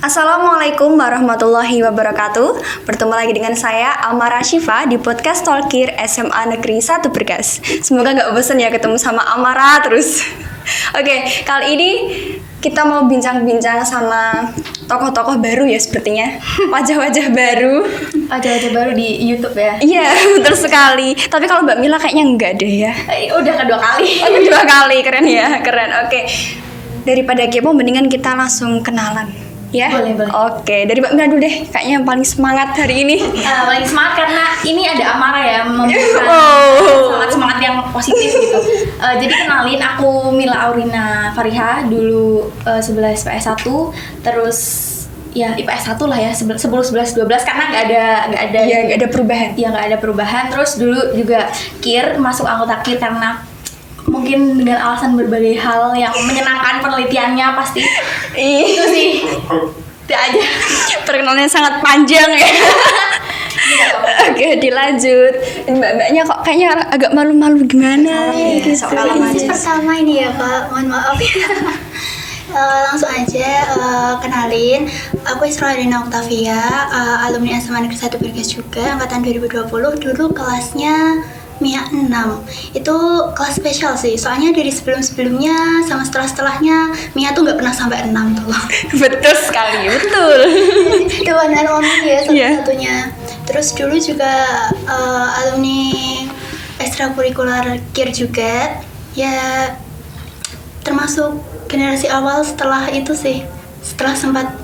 Assalamualaikum warahmatullahi wabarakatuh. Bertemu lagi dengan saya Amara Syifa di podcast Talkir SMA Negeri 1 Bergas. Semoga gak bosan ya ketemu sama Amara terus. Oke, kali ini kita mau bincang-bincang sama tokoh-tokoh baru ya sepertinya. Wajah-wajah baru. Wajah-wajah baru di YouTube ya? Iya, betul sekali. Tapi kalau Mbak Mila kayaknya enggak deh ya. Udah kedua kali. Oh, kedua kali, keren ya, keren. Oke, daripada kepo mendingan kita langsung kenalan. Ya? Boleh. Oke, dari Mbak Mila dulu deh. Kayaknya yang paling semangat hari ini. Paling semangat karena ini ada Amara ya, memberikan semangat yang positif gitu. Jadi kenalin, aku Mila Aurina Fariha, dulu 11 IPS 1, terus ya IPS 1 lah ya, 10, 11, 12 karena nggak ada Iya, nggak ada perubahan. Iya, nggak ada perubahan. Terus dulu juga KIR, masuk anggota KIR karena mungkin dengan alasan berbagai hal yang menyenangkan penelitiannya pasti. Itu sih. Itu aja. Perkenalannya sangat panjang ya. Oke, dilanjut. Mbak-mbaknya kok kayaknya agak malu-malu gimana nih? Pertama ini ya Kak, mohon maaf ya. Langsung aja kenalin, aku Isra Dina Octavia, alumni SMA Negeri 1 Bergas juga, angkatan 2020. Dulu kelasnya MIA 6. Itu kelas spesial sih, soalnya dari sebelum-sebelumnya sama setelah-setelahnya MIA tuh nggak pernah sampai 6 tuh. Betul sekali, betul. Itu one and only ya satu-satunya. Terus dulu juga alumni ekstrakurikuler KIR juga, ya termasuk generasi awal setelah itu sih, setelah sempat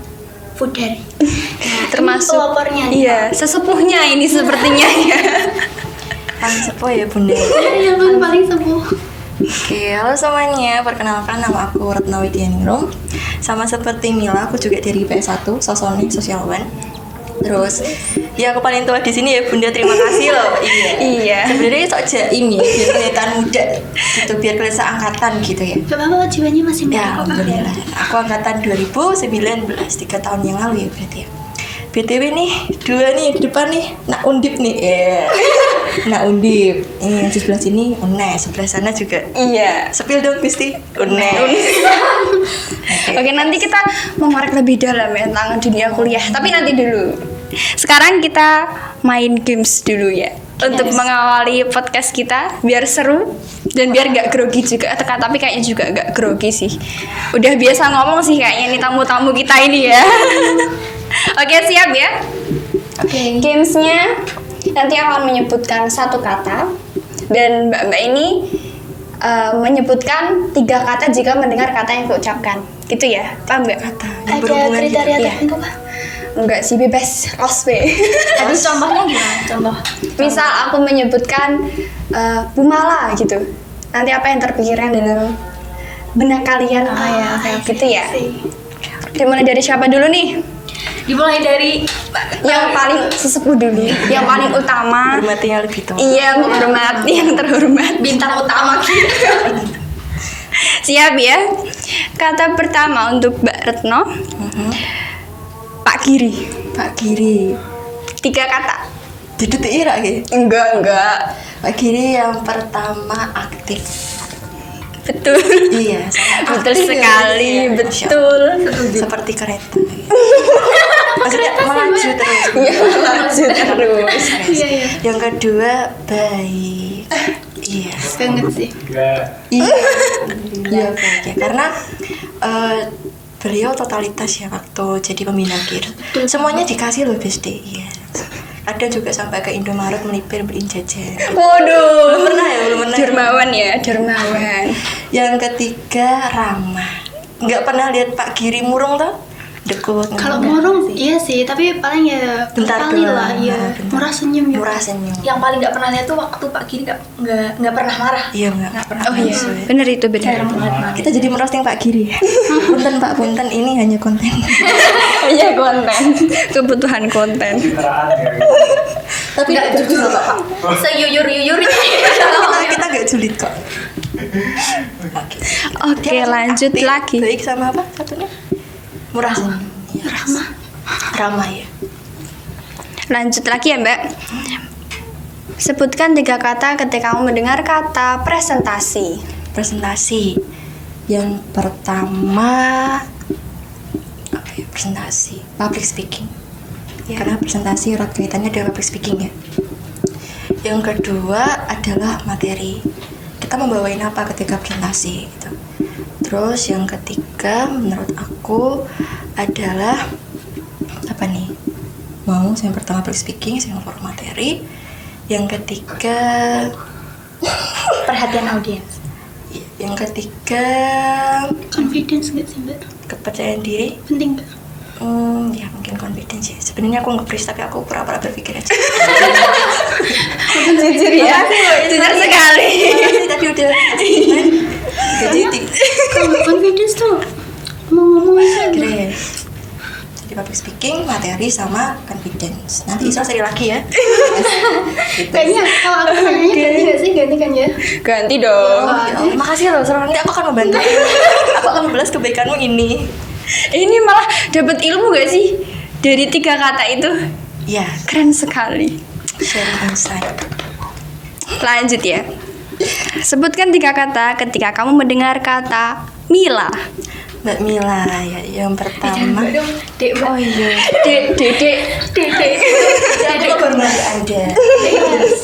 pudar. Nah, Termasuk pelopornya. iya, sesepuhnya ini sepertinya ya. Paling sepuh ya Bunda. Yang paling sepuh. Oke, halo semuanya. Perkenalkan, nama aku Retno Widianingrum. Sama seperti Mila, aku juga dari IPS 1, Sosoni Sosialwan. Terus, ya aku paling tua di sini ya Bunda. Terima kasih loh. Iya. Sebenarnya sok jaim ya, biar kelihatan muda gitu, biar kelihatan seangkatan gitu ya. Gak apa-apa, jiwanya masih muda Ya, kok, Kak. alhamdulillah. Aku angkatan 2019, 3 tahun yang lalu ya berarti ya. BTW nih, dua nih di depan nih, nak undip nih. Nak undip. Yang di sebelah sini UNES, sebelah sana juga. Iya. Sepil dong Gusti. UNES. Oke, nanti kita mengorek lebih dalam ya tentang dunia kuliah. Tapi nanti dulu. Sekarang kita main games dulu ya. Untuk mengawali podcast kita biar seru dan biar gak grogi juga. Tapi kayaknya juga gak grogi sih. Udah biasa ngomong sih kayaknya nih tamu-tamu kita ini ya. Oke, siap ya? Oke. Gamesnya nanti akan menyebutkan satu kata dan mbak-mbak ini menyebutkan 3 kata jika mendengar kata yang kuucapkan. Gitu ya? Paham nggak? Kata Ada yang berhubungan kriteria gitu. tertentu Kak? Enggak sih, bebas. Cosplay. Tadi contohnya gimana? Contoh. Misal aku menyebutkan Bumala gitu. Nanti apa yang terpikirkan dalam benak kalian? Gitu ya. Dimulai dari siapa dulu nih? Dimulai dari Yang paling sesepuh dulu, yang paling utama. Hormati yang lebih tua. Iya, menghormati yang terhormat. bintang utama kita. Siap ya. Kata pertama untuk Mbak Retno. Pak Giri. Pak Giri. 3 kata. Duduk ira gitu. Enggak. Pak Giri yang pertama aktif. Betul. Iya, sangat Betul aktif ya, sekali, Iya, betul. seperti kereta. Maksudnya melaju terus. Iya, lanjut terus. Yang kedua baik. Iya. Banget sih. Iya baik ya. Karena beliau totalitas ya waktu jadi pembina KIR. Semuanya dikasih loh BSD. Iya. Ada juga sampai ke Indomaret melipir beliin jajan. Waduh. Belum pernah ya, belum pernah. Dermawan ya, dermawan. Yang ketiga ramah. Nggak pernah lihat Pak Giri murung tuh? Dekut. Kalau murung iya sih, tapi paling ya Bentar kali doang. lah, iya. Bentar. Murah senyum ya. Murah senyum. Yang paling nggak pernah lihat tuh waktu Pak Giri nggak pernah marah. Iya nggak pernah. Oh iya, masuk ya. bener itu bener. Jarang banget marah. Kita jadi merosting Pak Giri. Punten Pak, punten ini hanya konten. Iya, konten. Kebutuhan konten. Tapi nggak jujur loh Pak. Seyuyur-yuyurnya. Kita nggak julid kok. Oke, lanjut lagi. Baik sama apa satunya? Murah senyum. Iya. Ramah ya. Lanjut lagi ya, Mbak. Sebutkan 3 kata ketika kamu mendengar kata presentasi. Presentasi. Yang pertama apa ya? presentasi, public speaking. Karena presentasi erat kaitannya dengan public speaking ya. Yang kedua adalah materi. Kita membawain apa ketika presentasi gitu. Terus yang ketiga menurut aku adalah apa nih? Yang pertama public speaking, yang kedua materi. Yang ketiga Perhatian audiens. Yang ketiga Confidence nggak sih Mbak? kepercayaan diri. Penting nggak? Ya mungkin confidence ya. Sebenarnya aku nge-freeze tapi aku pura-pura berpikir aja. Jujur ya. Jujur sekali. Makasih tadi udah jadi Kalau confidence tuh mau ngomong aja. keren. Jadi public speaking, materi sama confidence. Nanti Isra seri lagi ya. Gitu. Kayaknya kalau aku nanya ganti nggak sih? Ganti kan ya? Ganti dong. Ya Allah, makasih loh, nanti aku akan membantu. Aku akan membalas kebaikanmu ini. Ini malah dapat ilmu gak sih dari 3 kata itu? Ya, Keren sekali. sharing insight. Lanjut ya. Sebutkan 3 kata ketika kamu mendengar kata Mila. Mbak Mila ya, yang pertama. Dek, Oh iya. Dek. Jadi hormat Anda.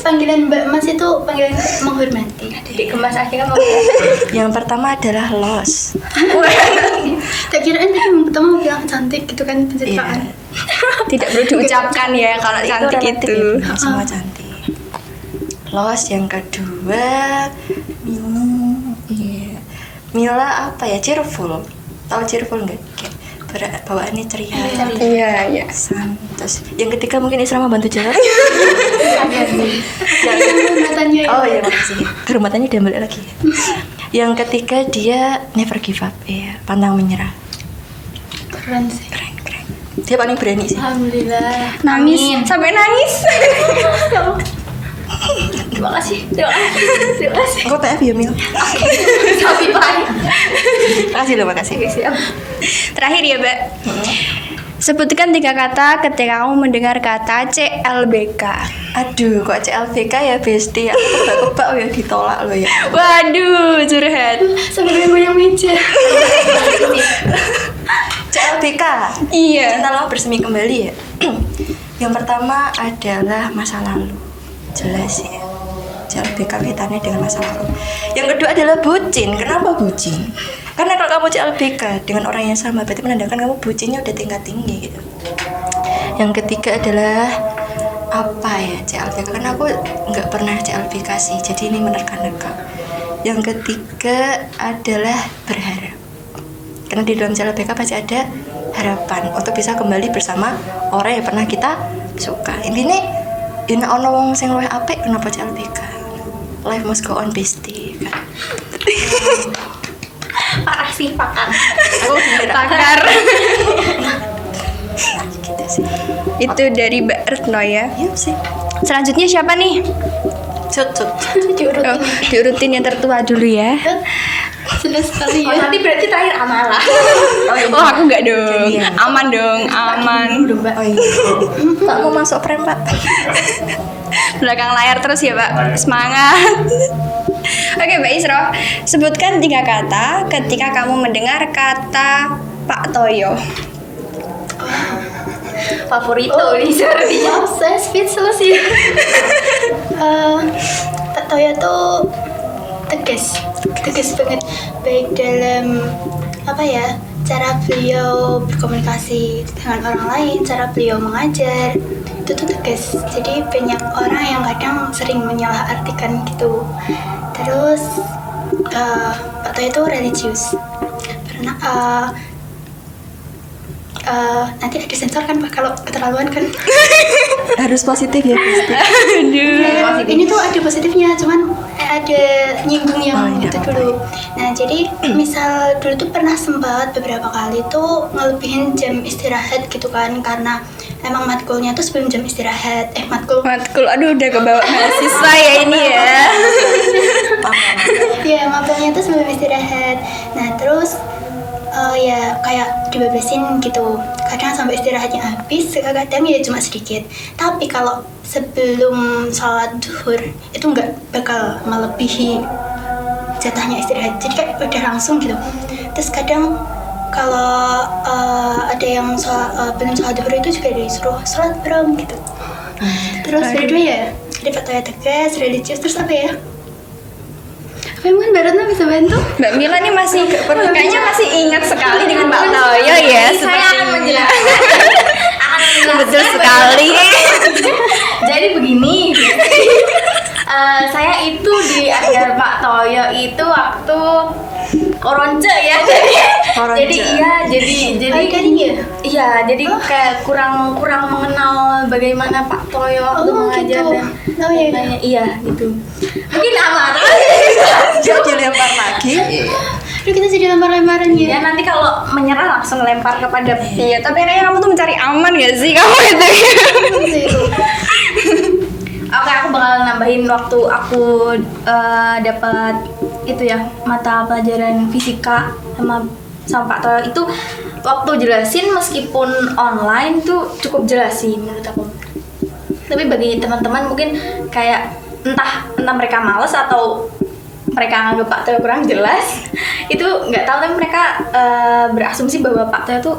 Panggilan Mbak Mas itu panggilan menghormati. Dek kemas aja kan mau. Yang pertama adalah loss. Tak kirain tadi yang pertama mau bilang cantik gitu kan pencitraan. Iya. Tidak perlu diucapkan ya kalau cantik relatif itu. ya, bukan semua cantik. Loss yang kedua Mila. Iya. Mila apa ya? Cheerful. Tahu cheerful nggak? Kayak bawaannya ceria. Iya. Santos. Yang ketiga mungkin Isra mau bantu jawab. Matanya Oh iya makasih. Kehormatannya udah balik lagi. Yang ketiga dia never give up ya, pantang menyerah. keren sih. Keren. Dia paling berani sih. Alhamdulillah. Nangis Amin. sampai nangis. Terima kasih. Engkau TF ya Mil. Tapi baik. Makasih loh, makasih. Terakhir ya, Mbak. Sebutkan 3 kata ketika kamu mendengar kata CLBK. Aduh, kok CLBK ya Besti? Aku kebak-kebak ya ditolak lo ya. Waduh, curhat. Sambil goyang meja. CLBK. Iya. Cinta lama bersemi kembali ya. Yang pertama adalah masa lalu. Jelas ya. CLBK kaitannya dengan masa lalu. Yang kedua adalah bucin. Kenapa bucin? Karena kalau kamu CLBK dengan orang yang sama berarti menandakan kamu bucinnya udah tingkat tinggi gitu. Yang ketiga adalah apa ya CLBK? Karena aku nggak pernah CLBK sih, jadi ini menerka-nerka. Yang ketiga adalah berharap. Karena di dalam CLBK pasti ada harapan untuk bisa kembali bersama orang yang pernah kita suka. Intinya ini ono wong sing luwih apik kenapa CLBK? Life must go on Besti kan. Parah sih pakar. Aku bener Pakar. nah, gitu sih. Itu dari Mbak Retno ya. Iya sih. Selanjutnya siapa nih? Cut. Oh, diurutin yang tertua dulu ya. Sudah sekali Oh, ya. nanti berarti terakhir Amala. Oh, aku enggak dong. Gantian. Aman dong, aman. Oh iya. Pak mau masuk frame Pak. Belakang layar terus ya, Pak. Semangat. Oke, Mbak Isro, sebutkan 3 kata ketika kamu mendengar kata Pak Toyo. Favorito nih sepertinya. Maaf, saya speechless ya. Pak Toyo tuh tegas banget, baik dalam apa ya, cara beliau berkomunikasi dengan orang lain, cara beliau mengajar itu tuh tegas. Jadi banyak orang yang kadang sering menyalahartikan gitu. Terus Pak Toyo itu religius. Karena nanti ada sensor kan Pak kalau keterlaluan kan. Harus positif ya Besti. Aduh. Ini tuh ada positifnya, cuman ada nyinggung yang Oh, iya, itu apa-apa. dulu. Nah, jadi misal dulu tuh pernah sempat beberapa kali tuh ngelebihin jam istirahat gitu kan, karena emang matkulnya tuh sebelum jam istirahat. Matkul. Aduh udah kebawa mahasiswa ya ini ya. Iya, matkulnya tuh sebelum istirahat. Nah, terus ya kayak dibebasin gitu. Kadang sampai istirahatnya habis, kadang ya cuma sedikit. Tapi kalau sebelum sholat zuhur itu nggak bakal melebihi jatahnya istirahat. Jadi kayak udah langsung gitu. Terus kadang kalau ada yang belum sholat duhur itu juga disuruh sholat bareng gitu. Terus kedua ya ada Pak Toya tegas, religius, terus apa ya? Apa yang Mbak Retno bisa bantu? Mbak Mila nih masih kayaknya masih ingat sekali dengan Mbak Toyo ya. Saya akan menjelaskan. Betul sekali. Jadi begini, saya itu diajar Pak Toyo itu waktu koronce ya. Koronce. Jadi iya, jadi Daring ya? iya, jadi kayak kurang mengenal bagaimana Pak Toyo waktu mengajar gitu. dan Oh, iya. lain-lainnya. Iya gitu. Mungkin amarah. Jadi dilempar lagi. Aduh, kita jadi lempar-lemparan ya. Ya nanti kalau menyerah langsung lempar kepada Iya, tapi kayaknya kamu tuh mencari aman gak sih kamu itu? Oke, aku bakal nambahin waktu aku dapat itu ya mata pelajaran fisika sama Pak Toyo itu waktu jelasin meskipun online tuh cukup jelas sih menurut aku. Tapi bagi teman-teman mungkin kayak entah mereka males atau mereka nganggap Pak Toyo kurang jelas itu nggak tahu, tapi mereka berasumsi bahwa Pak Toyo tuh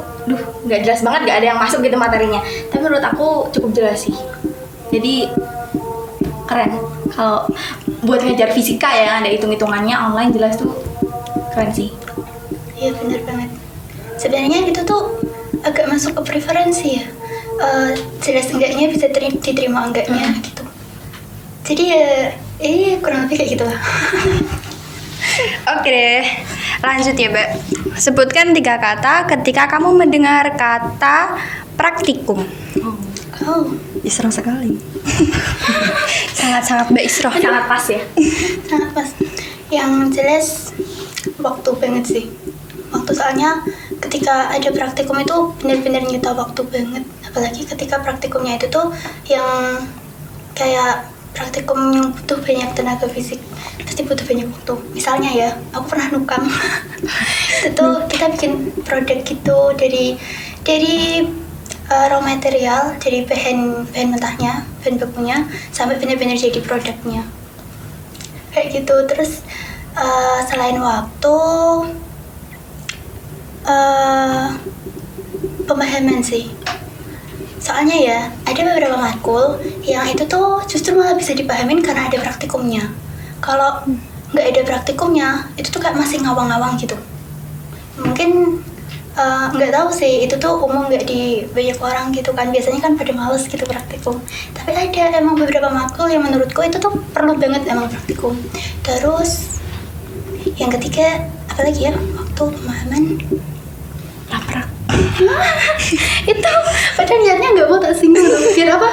nggak jelas banget, nggak ada yang masuk gitu materinya. Tapi menurut aku cukup jelas sih, jadi keren kalau buat ngajar fisika ya, ada hitung-hitungannya online jelas tuh keren sih. Iya benar banget. Sebenarnya itu tuh agak masuk ke preferensi ya. Jelas enggaknya bisa diterima enggaknya gitu. Jadi ya, kurang lebih kayak gitulah. Oke deh, lanjut ya Mbak. Sebutkan 3 kata ketika kamu mendengar kata praktikum. Oh, Isra sekali. Sangat-sangat Mbak Isroh. Sangat pas ya. sangat pas. Yang jelas waktu banget sih. Waktu soalnya ketika ada praktikum itu benar-benar nyita waktu banget. Apalagi ketika praktikumnya itu tuh yang kayak praktikum yang butuh banyak tenaga fisik, pasti butuh banyak waktu. Misalnya ya, aku pernah nukang. Itu tuh kita bikin produk gitu dari raw material, dari bahan mentahnya, bahan bakunya, sampai benar-benar jadi produknya. Kayak gitu. Terus selain waktu, pemahaman sih. Soalnya ya, ada beberapa matkul yang itu tuh justru malah bisa dipahamin karena ada praktikumnya. Kalau nggak ada praktikumnya, itu tuh kayak masih ngawang-ngawang gitu. Mungkin nggak tahu sih, itu tuh umum nggak di banyak orang gitu kan. Biasanya kan pada males gitu praktikum. Tapi ada emang beberapa matkul yang menurutku itu tuh perlu banget emang praktikum. Terus yang ketiga, apa lagi ya? Waktu, pemahaman, Laprak. itu padahal niatnya nggak mau tak singgung loh. Biar apa,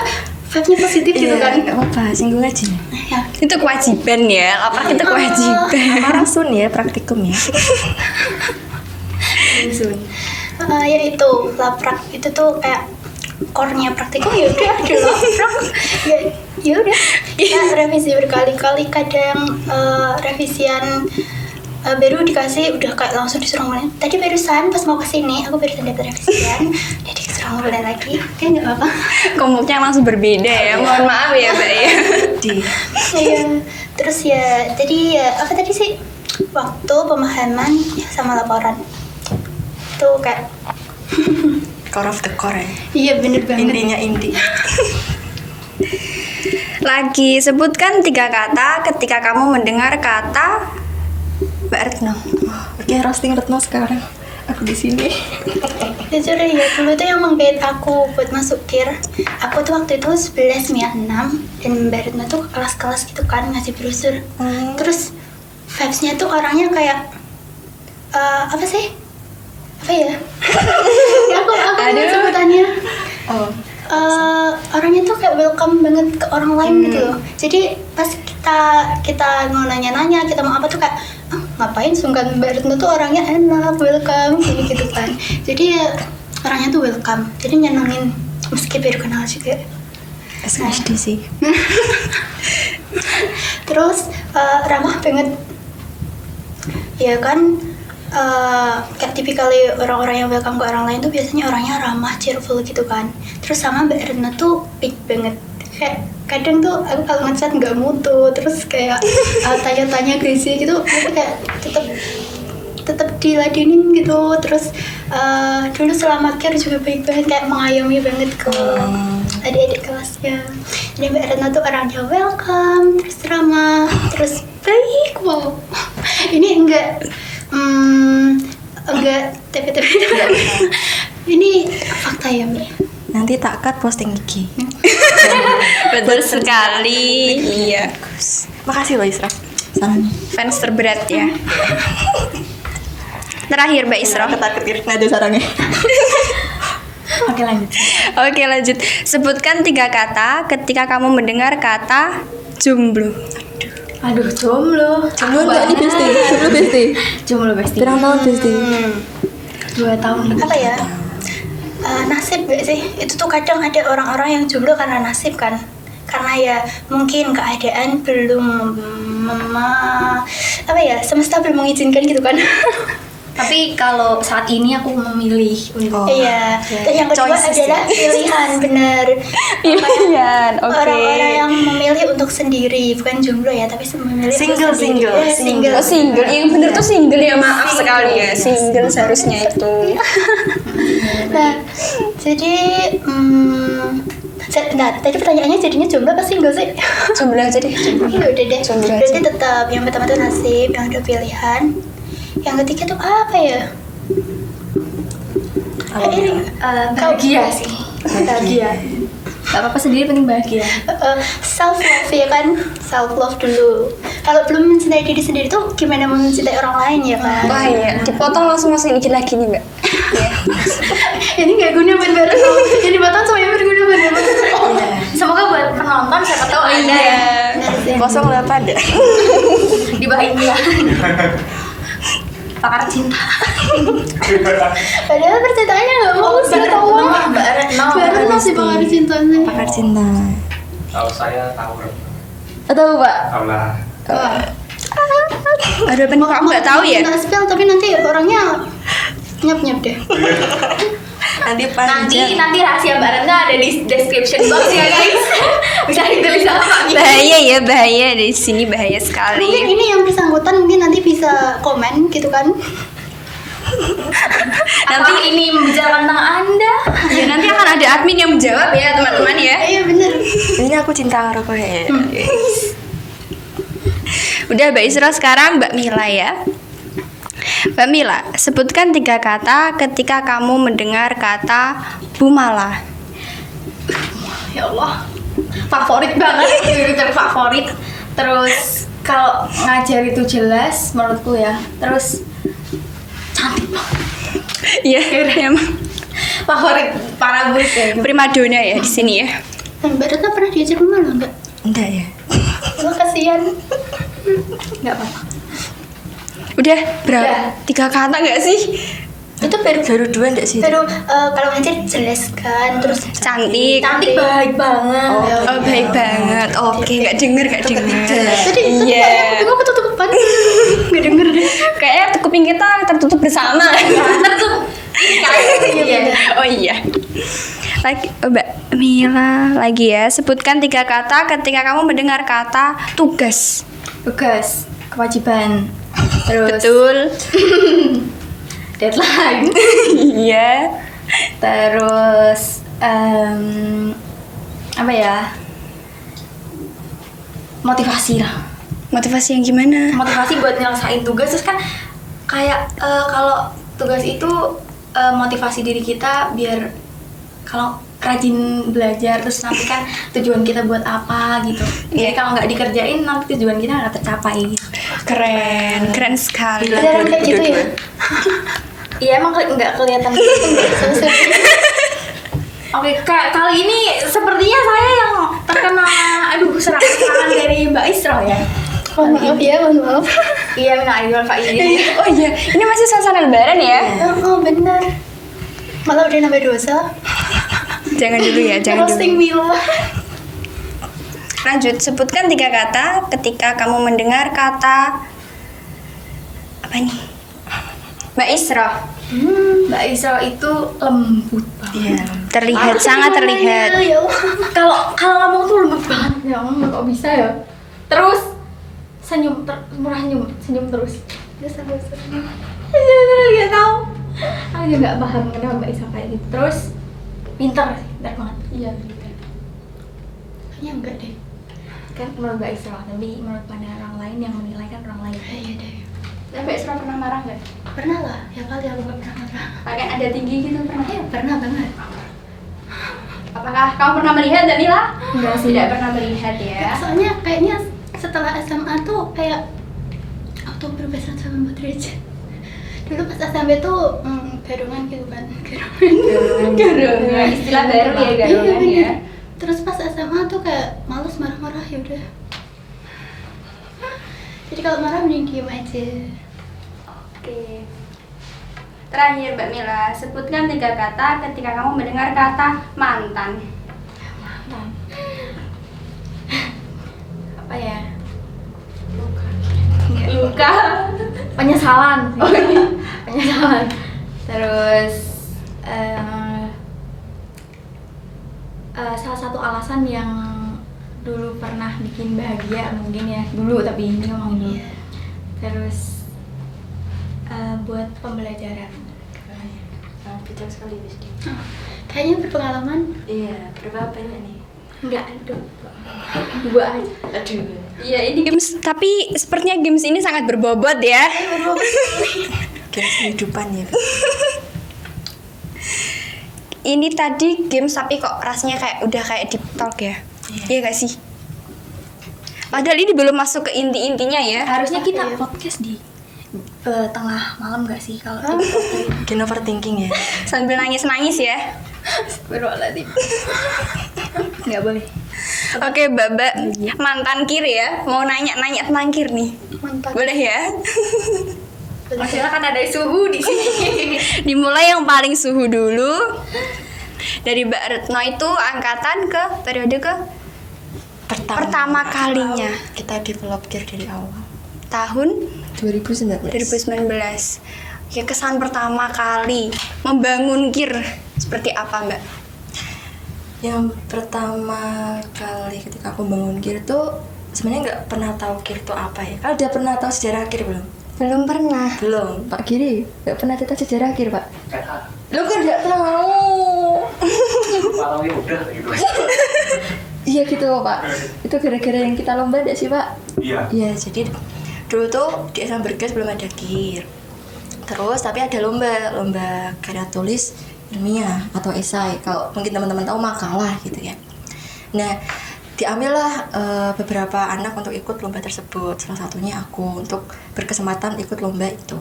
vibe-nya positif gitu kan. Gak apa-apa, singgung aja. Ya, Itu kewajiban ya, laprak itu kewajiban. Marah sun ya praktikum ya. ya itu laprak itu tuh kayak core-nya praktikum. Ya udah ada laprak. ya udah kita revisi berkali-kali, kadang revisian baru dikasih udah kayak langsung disuruh ngulang. Tadi barusan pas mau kesini aku barusan dapat revisian, jadi disuruh ngulang lagi. Kan nggak apa-apa. Komuknya langsung berbeda ya, mohon maaf ya Mbak ya. Iya. Terus ya, jadi ya apa tadi sih? Waktu, pemahaman, ya, sama laporan. Itu kayak Core of the core ya. iya bener banget. Intinya inti. Lagi, sebutkan 3 kata ketika kamu mendengar kata Mbak Retno. Oke, roasting Retno sekarang. Aku di sini. Jujur ya, dulu tuh yang menggait aku buat masuk KIR. Aku tuh waktu itu 11 Mia 6 dan Mbak Retno tuh ke kelas-kelas gitu kan ngasih brosur. Terus vibes-nya tuh orangnya kayak apa sih? Apa ya? Ya aku ingat sebutannya. Oh. Orangnya tuh kayak welcome banget ke orang lain gitu loh. Jadi pas kita mau nanya-nanya, kita mau apa tuh kayak ngapain sungkan. Mbak Retno tuh orangnya enak, welcome gitu kan. Jadi ya orangnya tuh welcome, jadi nyenengin meski baru kenal juga. SKSD sih. Terus ramah banget ya kan. Kayak tipikal orang-orang yang welcome ke orang lain tuh biasanya orangnya ramah, cheerful gitu kan. Terus sama Mbak Retno tuh peak banget. Kayak kadang tuh aku kalau ngechat nggak mutu, terus kayak tanya-tanya crazy gitu, aku kayak tetap diladenin gitu. Terus dulu selama care juga baik banget, kayak mengayomi banget ke adik-adik kelasnya. Jadi Mbak Retno tuh orangnya welcome, terus ramah, terus baik. Wow, ini enggak TP-TP. Ini fakta ya Mi. Nanti tak cut posting IG. Betul sekali. Iya. Makasih loh Isra. Sarannya. Fans terberat ya. Terakhir Mbak Isra. Ketar-ketir nada sarangnya. Oke lanjut. Oke lanjut. Sebutkan 3 kata ketika kamu mendengar kata jomblo. Aduh, jomblo. Jomblo enggak nih Besti? Jomblo Besti. Jomblo Besti. Berapa tahun Besti? 2 tahun lebih. Apa ya? Nasib gak sih? Itu tuh kadang ada orang-orang yang jomblo karena nasib kan. Karena ya mungkin keadaan belum semesta belum mengizinkan gitu kan. Tapi kalau saat ini aku memilih untuk Iya. Dan yang kedua Choices adalah pilihan, benar. Pilihan, oke. Orang-orang yang memilih untuk sendiri, bukan jomblo ya, tapi memilih untuk Single, sendiri. single. Ya, single. Oh single, yang bener tuh single ya, maaf sekali ya, single seharusnya itu. Nah, jadi bentar, tadi pertanyaannya jadinya jomblo apa single sih? Jomblo aja deh. Ya udah deh. Jomblo aja. Berarti tetap yang pertama tuh nasib, yang kedua pilihan, yang ketiga tuh apa ya? bahagia sih. Bahagia. Gak apa-apa sendiri, penting bahagia. Self love ya kan, self love dulu. Kalau belum mencintai diri sendiri tuh gimana mau mencintai orang lain ya kan? Wah iya, dipotong langsung masukin iki lagi nih Mbak. Iya. Ini nggak guna buat bareng. Jadi potong semuanya berguna buat bareng. Semoga buat penonton siapa tahu ada ya. Kosong lah pada. Di bawah ini ya. Pakar cinta. Padahal percintaannya nggak mau sih tahu. Mbak Retno. Baru masih pakar cintanya. Pakar cinta. Kalau saya tahu. Atau Pak? Tahu lah. Aduh, apa nih kamu nggak tahu ya? Nggak spell tapi nanti orangnya nyap deh. Nanti rahasia Mbak Retno ada di description box ya guys. Bisa ditulis sama Pak Gigi. Bahaya ya, bahaya di sini bahaya Mungkin sekali. ini yang bersangkutan mungkin nanti bisa komen gitu kan. Nanti ini membicarakan tentang Anda. Ya nanti akan ada admin yang menjawab ya teman-teman ya. Iya bener. Ini aku cinta karo kowe. Udah Mbak Isra, sekarang Mbak Mila ya. Mbak Mila, sebutkan 3 kata ketika kamu mendengar kata Bumala. Ya Allah. Favorit banget, itu favorit. Terus kalau ngajar itu jelas menurutku ya. Terus cantik banget. Iya, emang Favorit para murid ya. primadona ya di sini ya. Mbak Retno pernah diajar mana enggak? Enggak ya. Wah kasihan. Enggak apa-apa. Udah berapa? Udah. 3 kata nggak sih? Itu baru 2 enggak sih? kalau ngajar jelas kan, terus Cantik. Cantik baik banget. Oh baik banget. Oke, nggak denger. tadi Iya. aku ketutupan. Nggak denger deh. Kayaknya kuping kita tertutup bersama. Tertutup. Iya. Oh iya. Lagi Mbak Mila lagi ya. Sebutkan 3 kata ketika kamu mendengar kata tugas. Tugas, kewajiban. Terus Betul. deadline. Iya. Terus apa ya? Motivasi lah. Motivasi yang gimana? Motivasi buat nyelesain tugas. Terus kan kayak kalau tugas itu motivasi diri kita biar kalau rajin belajar, terus nanti kan tujuan kita buat apa gitu. Jadi kalau nggak dikerjain nanti tujuan kita nggak tercapai gitu. Keren sekali. Ada orang kayak gitu ya. Iya emang nggak kelihatan gitu. Oke, kali ini sepertinya saya yang terkena serangan dari Mbak Isra ya. Mohon maaf. Iya, minal aidin wal faizin. Oh iya, ini masih suasana lebaran ya? Oh benar. Malah udah nambah dosa. Jangan dulu ya, jangan Roasting dulu. Mila. Lanjut, sebutkan 3 kata ketika kamu mendengar kata apa nih? Mbak Isra. Mbak Isra itu lembut banget. Iya. Terlihat, sangat terlihat. Ya Allah. Kalau ngomong tuh lembut banget. Ya Allah, kok bisa ya? Terus senyum, murah senyum terus. Dosa. Terus gak tahu. Aku juga nggak paham kenapa Mbak Isa kayak gitu. Terus pinter banget. Iya bener. Kayaknya enggak deh. Kan menurut Mbak Isra, tapi menurut pandangan orang lain yang menilai kan orang lain. Iya deh. Dan Mbak Isra pernah marah nggak? Pernah lah, ya kali aku nggak pernah marah. Pakai ada tinggi gitu pernah? Ya pernah banget. Apakah kamu pernah melihat Danila? Enggak sih. Tidak pernah melihat ya. Soalnya kayaknya setelah SMA tuh kayak auto berubah 180 derajat. Dulu pas SMP tuh garungan gitu kan, Garungan. Istilah baru ya garungan Iya, ya. bener. Terus pas SMA tuh kayak males marah-marah, ya udah. Jadi kalau marah mending diem aja. Oke. Terakhir Mbak Mila, sebutkan 3 kata ketika kamu mendengar kata mantan. Mantan. Apa ya? Luka. Penyesalan sih. Penyesalan. Terus salah satu alasan yang dulu pernah bikin bahagia mungkin ya, dulu tapi ini ngomongin dulu. Terus buat pembelajaran. Bijak sekali Wisdi. Kayaknya berpengalaman. Iya, berapa banyak nih? Enggak, aduh. 2 aja. Aduh. Iya ini games, tapi sepertinya games ini sangat berbobot ya. Games kehidupan ya. Ini tadi games tapi kok rasanya kayak udah kayak deep talk ya. Iya gak sih? Padahal ini belum masuk ke inti-intinya ya. Harusnya kita podcast di tengah malam gak sih kalau Bikin overthinking ya. Sambil nangis-nangis ya. Astagfirullahaladzim. Nggak boleh. Oke, Mbak, mantan kir ya. Mau nanya-nanya tentang kir nih. Mantap. Boleh ya? Maksudnya kan ada suhu di sini. Dimulai yang paling suhu dulu. Dari Mbak Retno itu angkatan ke periode ke pertama kalinya. Kita develop gear dari awal. Tahun 2019. 2019. Ya, kesan pertama kali membangun kir seperti apa, Mbak? Yang pertama kali ketika aku bangun gear tuh sebenarnya nggak pernah tahu gear itu apa ya. Kalau udah pernah tahu sejarah gear belum? Belum pernah. Belum. Pak Giri nggak pernah cerita sejarah gear Pak? Kan Lo kan nggak tahu. kalau ya udah gitu. Iya gitu Pak. Itu gara-gara yang kita lomba nggak sih Pak? Iya. Iya, jadi dulu tuh di SMA Bergas belum ada gear. Terus tapi ada lomba karya tulis ilmiah atau esai. Kalau mungkin teman-teman tahu makalah gitu ya. Nah, diambillah beberapa anak untuk ikut lomba tersebut. Salah satunya aku untuk berkesempatan ikut lomba itu.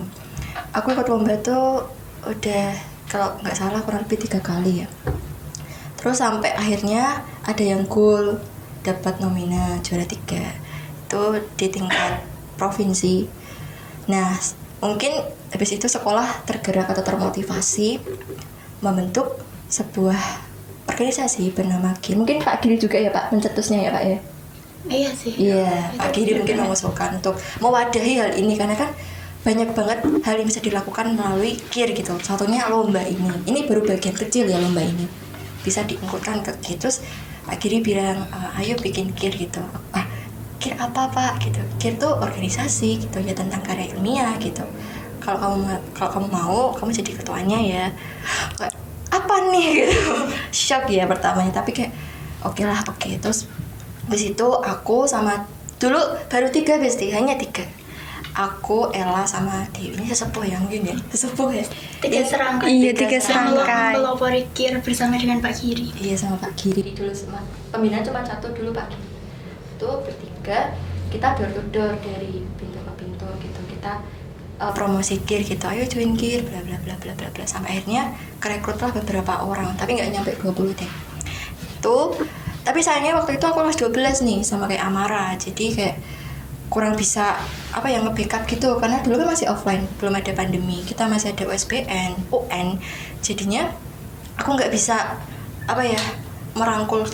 Aku ikut lomba tuh udah kalau nggak salah kurang lebih 3 kali ya. Terus sampai akhirnya ada yang goal dapat nomina juara 3 itu di tingkat provinsi. Nah mungkin habis itu sekolah tergerak atau termotivasi membentuk sebuah organisasi bernama GIR. Mungkin Pak Giri juga ya Pak mencetusnya ya Pak ya. Iya sih. Iya, Pak Giri mungkin mengusulkan untuk mewadahi hal ini karena kan banyak banget hal yang bisa dilakukan melalui GIR gitu. Satunya lomba ini. Ini baru bagian kecil ya lomba ini. Bisa diikutkan ke GIR. Terus Pak Giri bilang, ayo bikin GIR gitu. GIR apa Pak gitu. GIR tuh organisasi gitu ya tentang karya ilmiah gitu. Kalau kamu mau, kamu jadi ketuanya ya. Kayak, apa nih gitu. Shock ya pertamanya, tapi kayak oke. Terus di situ aku sama dulu baru 3 besti, hanya 3. Aku, Ella sama Dewi. Ini sesepuh ya mungkin ya. Sesepuh ya. 3 serangkai. Iya, 3 serangkai. Melopori GIR bersama dengan Pak Giri. Iya sama Pak Giri dulu sama pembinaan cuma 1 dulu Pak Giri. Itu bertiga kita door to door dari pintu ke pintu gitu. Kita promosi GIR gitu. Ayo join GIR bla bla bla bla bla bla. Sampai akhirnya kerekrutlah beberapa orang, tapi nggak nyampe 20 deh. Itu tapi sayangnya waktu itu aku kelas 12 nih sama kayak Amara. Jadi kayak kurang bisa apa ya nge-backup gitu karena dulu kan masih offline, belum ada pandemi. Kita masih ada USBN, UN. Jadinya aku nggak bisa apa ya merangkul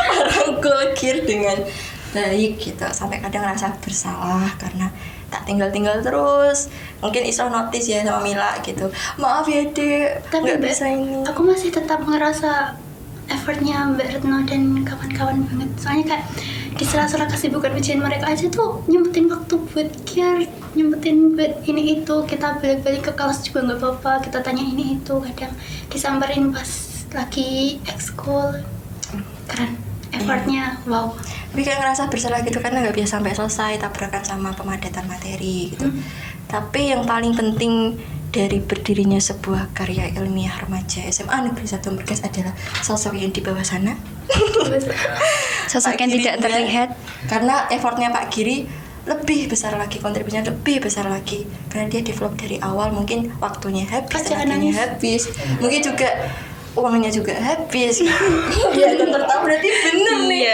merangkul GIR dengan baik gitu. Sampai kadang ngerasa bersalah karena tak tinggal terus. Mungkin Isra notice ya sama Mila gitu. Maaf ya Dek, Tapi nggak bisa ini. aku masih tetap ngerasa effortnya Mbak Retno dan kawan-kawan banget. Soalnya kayak di sela-sela kesibukan ujian mereka aja tuh nyempetin waktu buat care, nyempetin buat ini itu. Kita balik-balik ke kelas juga nggak apa-apa, kita tanya ini itu, kadang disamperin pas lagi ekskul. Keren, effortnya wow. Tapi kayak ngerasa bersalah gitu karena nggak bisa sampai selesai, tabrakan sama pemadatan materi gitu. Tapi yang paling penting dari berdirinya sebuah karya ilmiah remaja SMA Negeri 1 Bergas adalah sosok yang di bawah sana. Sosok yang tidak terlihat. Karena effortnya Pak Giri lebih besar lagi, kontribusinya lebih besar lagi karena dia develop dari awal. Mungkin waktunya habis, tenaganya habis, mungkin juga uangnya juga habis. Ya dokter tahu berarti bener nih.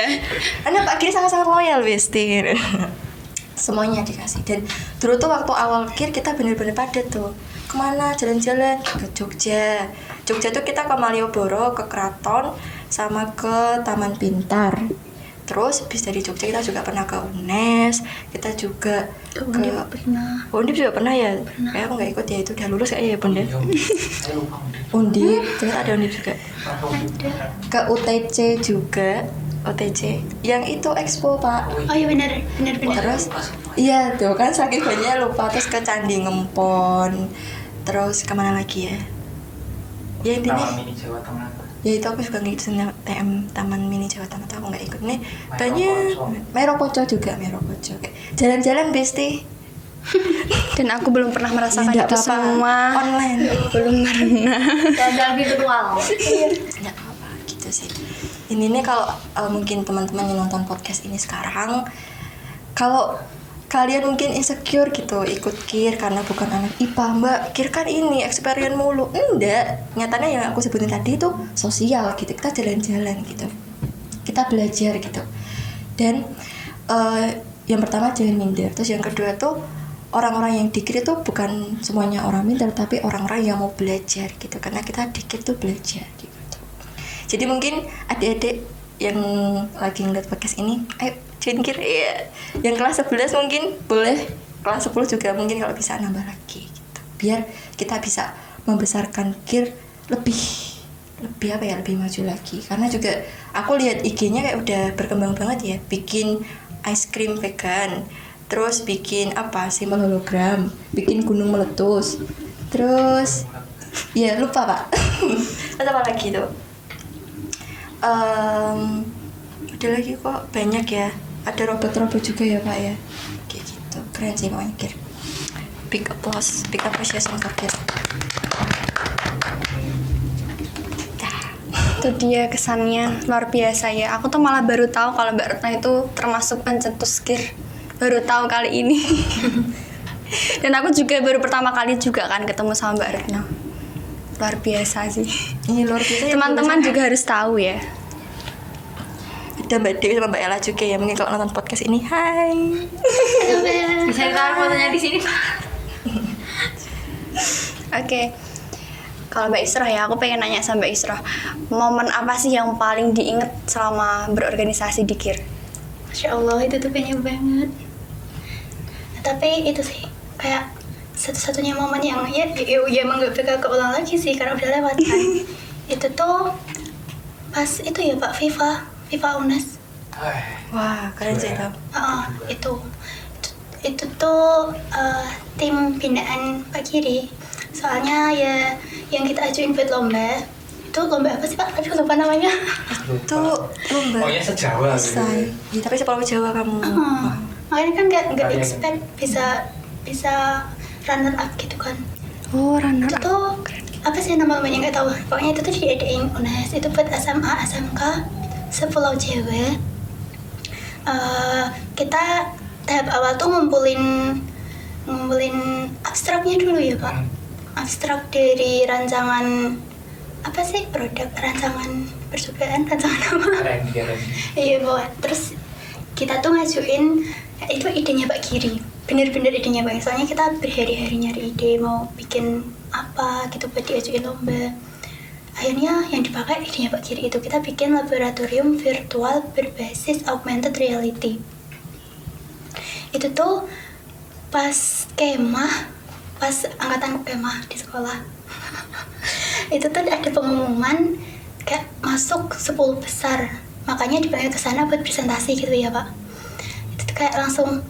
Karena Pak Giri sangat-sangat loyal, Besti. Semuanya dikasih. Dan dulu tuh waktu awal KIR kita bener-bener padat tuh. Kemana jalan-jalan? Ke Jogja. Jogja tuh kita ke Malioboro, ke Keraton, sama ke Taman Pintar. Terus habis dari Jogja kita juga pernah ke UNES, kita juga Undip pernah. Undip juga pernah ya? Pernah. Kayak aku nggak ikut ya, itu udah lulus kayaknya ya Bunda. Saya lupa Undip, terus ada Undip juga. Ada. Ke UTC juga, OTC. Yang itu Expo Pak. Oh iya benar. Terus iya tuh kan saking banyak lupa. Terus ke Candi Ngempon. Terus kemana lagi ya? Ya intinya Taman Mini Jawa Tengah. ya itu aku juga ngikutin TM Taman Mini Jawa Tengah tuh aku nggak ikut nih. Merokoco. Banyak Merokoco juga, Merokoco. Kayak jalan-jalan Besti. Dan aku belum pernah merasakan Ya, nggak itu apa-apa. semua. Online. Belum pernah. Gagal virtual. Nggak apa-apa gitu sih. Ini nih kalau mungkin teman-teman yang nonton podcast ini sekarang, kalau kalian mungkin insecure gitu ikut KIR karena bukan anak IPA, Mbak, KIR kan ini eksperimen mulu. Enggak, nyatanya yang aku sebutin tadi itu sosial gitu. Kita jalan-jalan gitu, kita belajar gitu. Dan yang pertama jangan minder. Terus yang kedua tuh orang-orang yang di KIR itu bukan semuanya orang minder, tapi orang-orang yang mau belajar gitu. Karena kita di KIR tuh belajar gitu. Jadi mungkin adik-adik yang lagi ngeliat podcast ini, ayo join KIR ya. Yang kelas 11 mungkin boleh, kelas 10 juga mungkin kalau bisa nambah lagi gitu. Biar kita bisa membesarkan KIR lebih apa ya, lebih maju lagi. Karena juga aku lihat IG-nya kayak udah berkembang banget ya, bikin ice cream vegan, terus bikin apa, simbol hologram, bikin gunung meletus, terus ya lupa Pak. Terus apa lagi tuh? Ada lagi kok banyak ya. Ada robot-robot juga ya Pak ya. Kayak gitu. Keren sih pokoknya KIR. Big applause, big appreciation for KIR. Itu dia kesannya luar biasa ya. Aku tuh malah baru tahu kalau Mbak Retno itu termasuk pencetus KIR. Baru tahu kali ini. Dan aku juga baru pertama kali juga kan ketemu sama Mbak Retno. Luar biasa sih. Ini luar biasa ya. Teman-teman juga harus tahu ya. Ada Mbak Dewi sama Mbak Ella juga ya. Mungkin kalau nonton podcast ini, hai. Bisa ditaruh fotonya di sini. Oke. Kalau Mbak Isroh ya, aku pengen nanya sama Mbak Isroh, momen apa sih yang paling diinget selama berorganisasi di KIR? Masya Allah, itu tuh banyak banget. Nah, tapi itu sih kayak satu-satunya momen yang ya emang gak bakal keulang lagi sih karena udah lewat kan. Itu tuh pas itu ya Pak FIFA UNES. Wah, keren sih itu. Itu tuh tim binaan Pak Giri. Soalnya ya yang kita ajuin buat lomba itu lomba apa sih Pak? Aduh lupa namanya. Itu lomba. Oh ya sejawa. Say. Ya, tapi sepulau Jawa kamu. Makanya kan nggak Kalian. expect bisa runner up gitu kan. Oh, runner Itu up. tuh apa sih namanya nggak tahu. Pokoknya itu tuh diadain UNES itu buat SMA SMK sepulau Jawa. Kita tahap awal tuh ngumpulin abstraknya dulu ya Pak. Abstrak dari rancangan apa sih produk rancangan persukaan rancangan apa? Keren. Iya buat terus kita tuh ngajuin itu idenya Pak Giri, bener-bener idenya Pak. Soalnya kita berhari-hari nyari ide mau bikin apa gitu buat diajuin lomba. Akhirnya yang dipakai idenya Pak Giri itu kita bikin laboratorium virtual berbasis augmented reality. Itu tuh pas angkatan kemah di sekolah. Itu tuh ada pengumuman kayak masuk 10 besar, makanya dipanggil ke sana buat presentasi gitu ya Pak. Itu tuh kayak langsung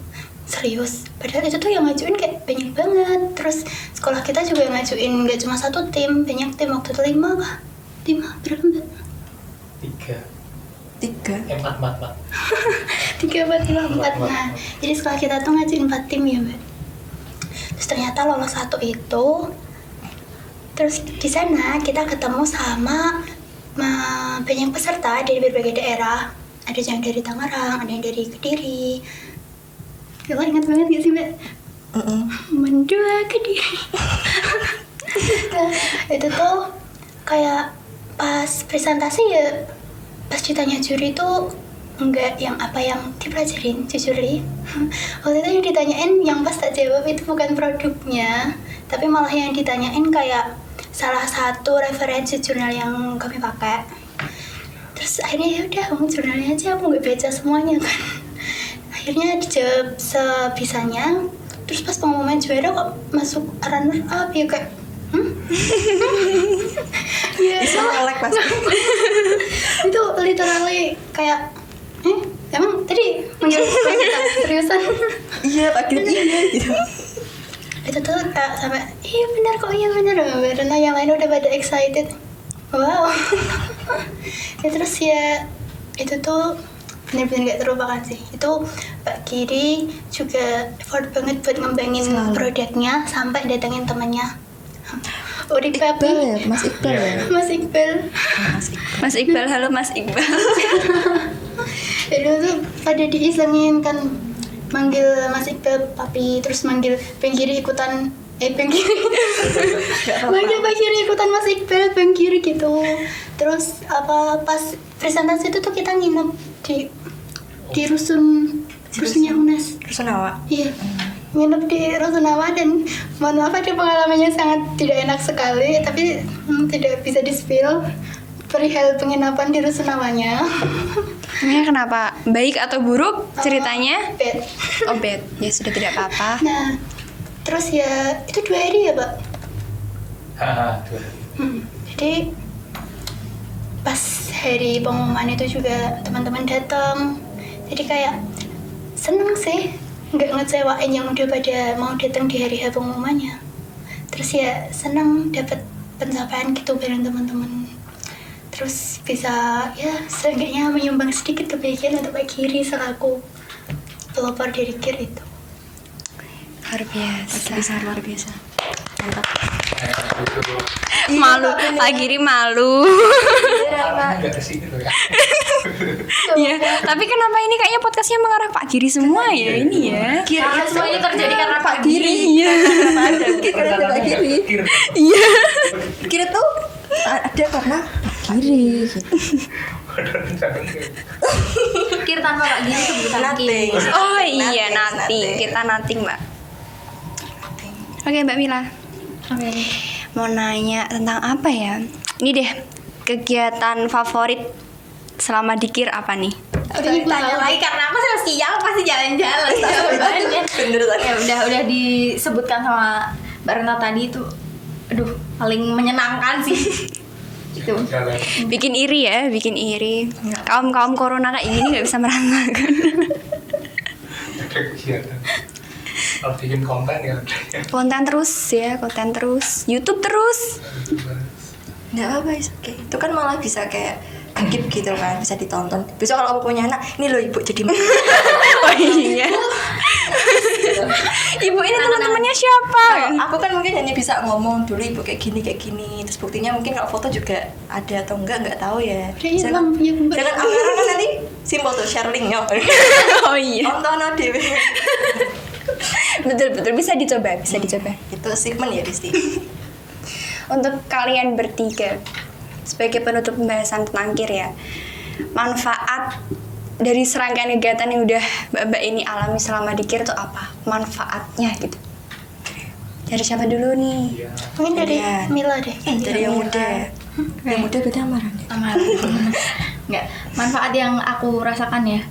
serius, padahal itu tuh yang ngajuin kayak banyak banget. Terus sekolah kita juga yang ngajuin nggak cuma satu tim, banyak tim. Waktu itu 5 berapa Mbak? 3 3 4 3, 4, 5, 4. Nah, jadi sekolah kita tuh ngajuin 4 tim ya Mbak. Terus ternyata lolos 1 itu. Terus di sana kita ketemu sama banyak peserta dari berbagai daerah. Ada yang dari Tangerang, ada yang dari Kediri. Kalian ingat banget gak sih Mbak? Mendua Kediri. Nah, itu tuh kayak pas presentasi ya, pas ditanya juri tuh enggak yang apa yang dipelajarin, jujur li. Waktu itu yang ditanyain, yang pas tak jawab itu bukan produknya, tapi malah yang ditanyain kayak salah satu referensi jurnal yang kami pakai. Terus akhirnya ya udah, kamu jurnalnya aja, aku nggak baca semuanya kan. Akhirnya dijawab sebisanya. Terus pas pengumuman juara kok masuk runner up ya kayak ya bisa ngelek pasti. itu literally kayak emang tadi manggil kita seriusan. Iya Pak Kirim iya gitu. Itu tuh kayak sampai iya benar kok, iya benar karena yang lain udah pada excited. Wow. Ya terus ya itu tuh benar-benar gak terlupakan sih. Itu Pak Giri juga effort banget buat ngembangin produknya sampai datengin temannya. Udah Papi, Ya, Mas Iqbal ya. Mas Iqbal. Mas Iqbal, halo Mas Iqbal. Itu tuh pada diisengin kan, manggil Mas Iqbal Papi, terus manggil Bang Giri ikutan Bang Giri. Manggil Bang Giri ikutan Mas Iqbal, Bang Giri gitu. Terus pas presentasi itu tuh kita nginep di rusunnya UNES. Rusunawa. Iya. Nginep di Rusunawa dan mohon maaf ada pengalamannya sangat tidak enak sekali, tapi tidak bisa di-spill perihal penginapan di Rusunawanya. Ini kenapa? Baik atau buruk ceritanya? Bad. Oh bad, ya sudah tidak apa-apa. Nah, terus ya itu 2 hari ya Pak. Jadi pas hari pengumuman itu juga teman-teman datang. Jadi kayak seneng sih, nggak ngecewain yang udah pada mau datang di hari pengumumannya. Terus ya seneng dapat pencapaian gitu bareng teman-teman. Terus bisa ya seenggaknya menyumbang sedikit kebaikan untuk Pak Giri selaku pelopor dari KIR itu. Luar biasa. Bisa luar biasa. Mantap. Malu, Pak Giri malu. Arahnya nggak ke sini loh ya. Iya, tapi kenapa ini kayaknya podcastnya mengarah Pak Giri semua ya ini ya? Karena semua ini terjadi karena Pak Giri. Iya. Karena ada Pak Giri. Iya. Kira tuh ada karena Pak Giri gitu. Kir tanpa Pak Giri itu bukan Nothing. Kir. Oh iya, Nothing, nanti nothing. kita nanti Mbak. Oke Mbak Mila, Oke. mau nanya tentang apa ya? Ini deh, kegiatan favorit selama di KIR apa nih? Tanya lagi karena aku sama siang pasti jalan-jalan jawabannya. Bener tadi. Ya udah disebutkan sama Mbak Renta tadi itu, aduh paling menyenangkan sih. Itu. Jalan. Bikin iri ya, bikin iri. Kaum corona kayak gini nggak bisa merasakan. Ada kegiatan. Kalau bikin konten ya udah ya. Konten terus ya, konten terus, YouTube terus. Nggak apa oke. Itu kan malah bisa kayak skip gitu kan, bisa ditonton. Besok kalau kamu punya anak, ini loh ibu jadi mana? Oh iya. Ibu ini teman-temannya siapa? Aku kan mungkin hanya bisa ngomong dulu ibu kayak gini, terus buktinya mungkin kalau foto juga ada atau enggak tahu ya. Iya Bang, iya Bang. Jangan anggaran kan nanti simbol tuh share linknya. Oh iya. Tonton dewe. Betul bisa dicoba, bisa dicoba. Itu achievement ya Disti. Untuk kalian bertiga, sebagai penutup pembahasan tentang KIR ya, manfaat dari serangkaian kegiatan yang udah Mbak ini alami selama di KIR itu apa? Manfaatnya gitu. Dari siapa dulu nih? Iya. Mungkin dari Kemudian. Mila deh. Dari yang muda. Yang muda beda amaran ya. Nggak, manfaat yang aku rasakan ya,